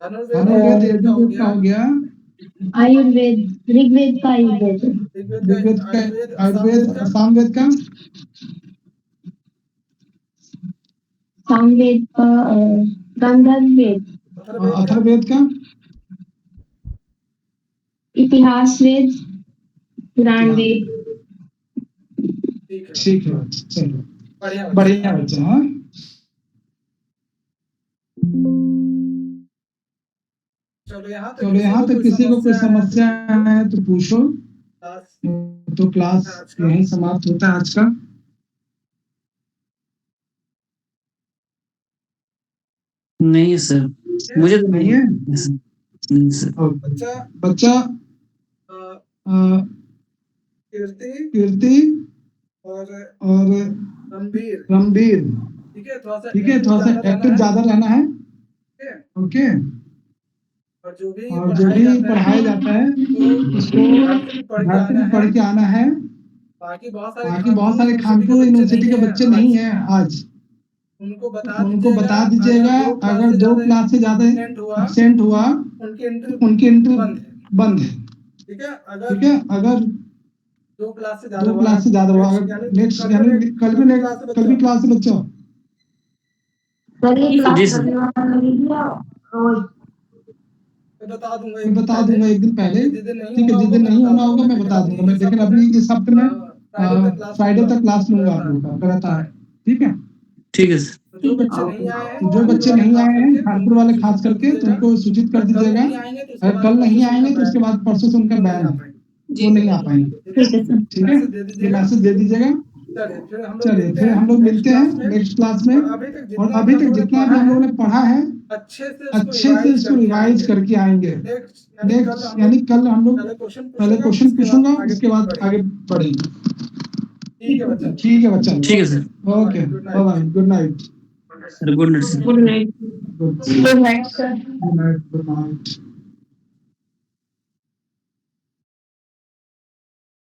धनुर्वेद यजुर्वेद का हो गया। आयुर्वेद ऋग्वेद का आयुर्वेद। ऋग्वेद का आयुर्वेद। सामवेद का? सामवेद का गंधर्व वेद। अथर्ववेद का? इतिहास वेद पुराण वेद। ठीक है चलो बढ़िया बच्चा। हाँ चलो यहाँ तक किसी को कोई समस्या है तो पूछो। तो क्लास यहीं समाप्त होता है आज का। नहीं सर, मुझे तो नहीं है। नहीं सर। बच्चा कीर्ति और रणबीर। ठीक है थोड़ा सा एक्टिव ज्यादा रहना है। ओके। और जो भी पढ़ाया जाता है उसको घर से भी पढ़ के आना है। बाकी बहुत सारे कानपुर यूनिवर्सिटी के बच्चे नहीं हैं आज, उनको बता दीजिएगा। अगर 2 क्लास से ज्यादा एब्सेंट हुआ उनकी एंट्री बंद है। ठीक है अगर 2 क्लास से ज्यादा हुआ नेक्स्ट यानी कल भी क्लास से बच्चों जी सर। मैं बता दूंगा एक दिन पहले। ठीक है जिस दिन नहीं होना होगा मैं बता दूंगा मैं, लेकिन अभी इस हफ्ते में फ्राइडे तक क्लास लूंगा आप लोगों का अगर आता है। ठीक है सर। जो बच्चे नहीं आए हैं कानपुर वाले खास करके तो उनको सूचित कर दीजिएगा। अगर कल नहीं आएंगे तो उसके बाद परसों से उनका बैन है, वो नहीं आ पाएंगे। ठीक है ये मैसेज दे दीजिएगा। चलिए फिर हम लोग मिलते हैं नेक्स्ट क्लास में। और अभी तक जितना भी हम लोगों ने पढ़ा है अच्छे से इसको रिवाइज करके आएंगे। नेक्स्ट यानी कल हम लोग पहले क्वेश्चन पूछूंगा उसके बाद आगे बढ़ेंगे। ठीक है बच्चा। ठीक है sir. Okay bye bye good night. Sir good night sir. Good night. Good night sir. Good night.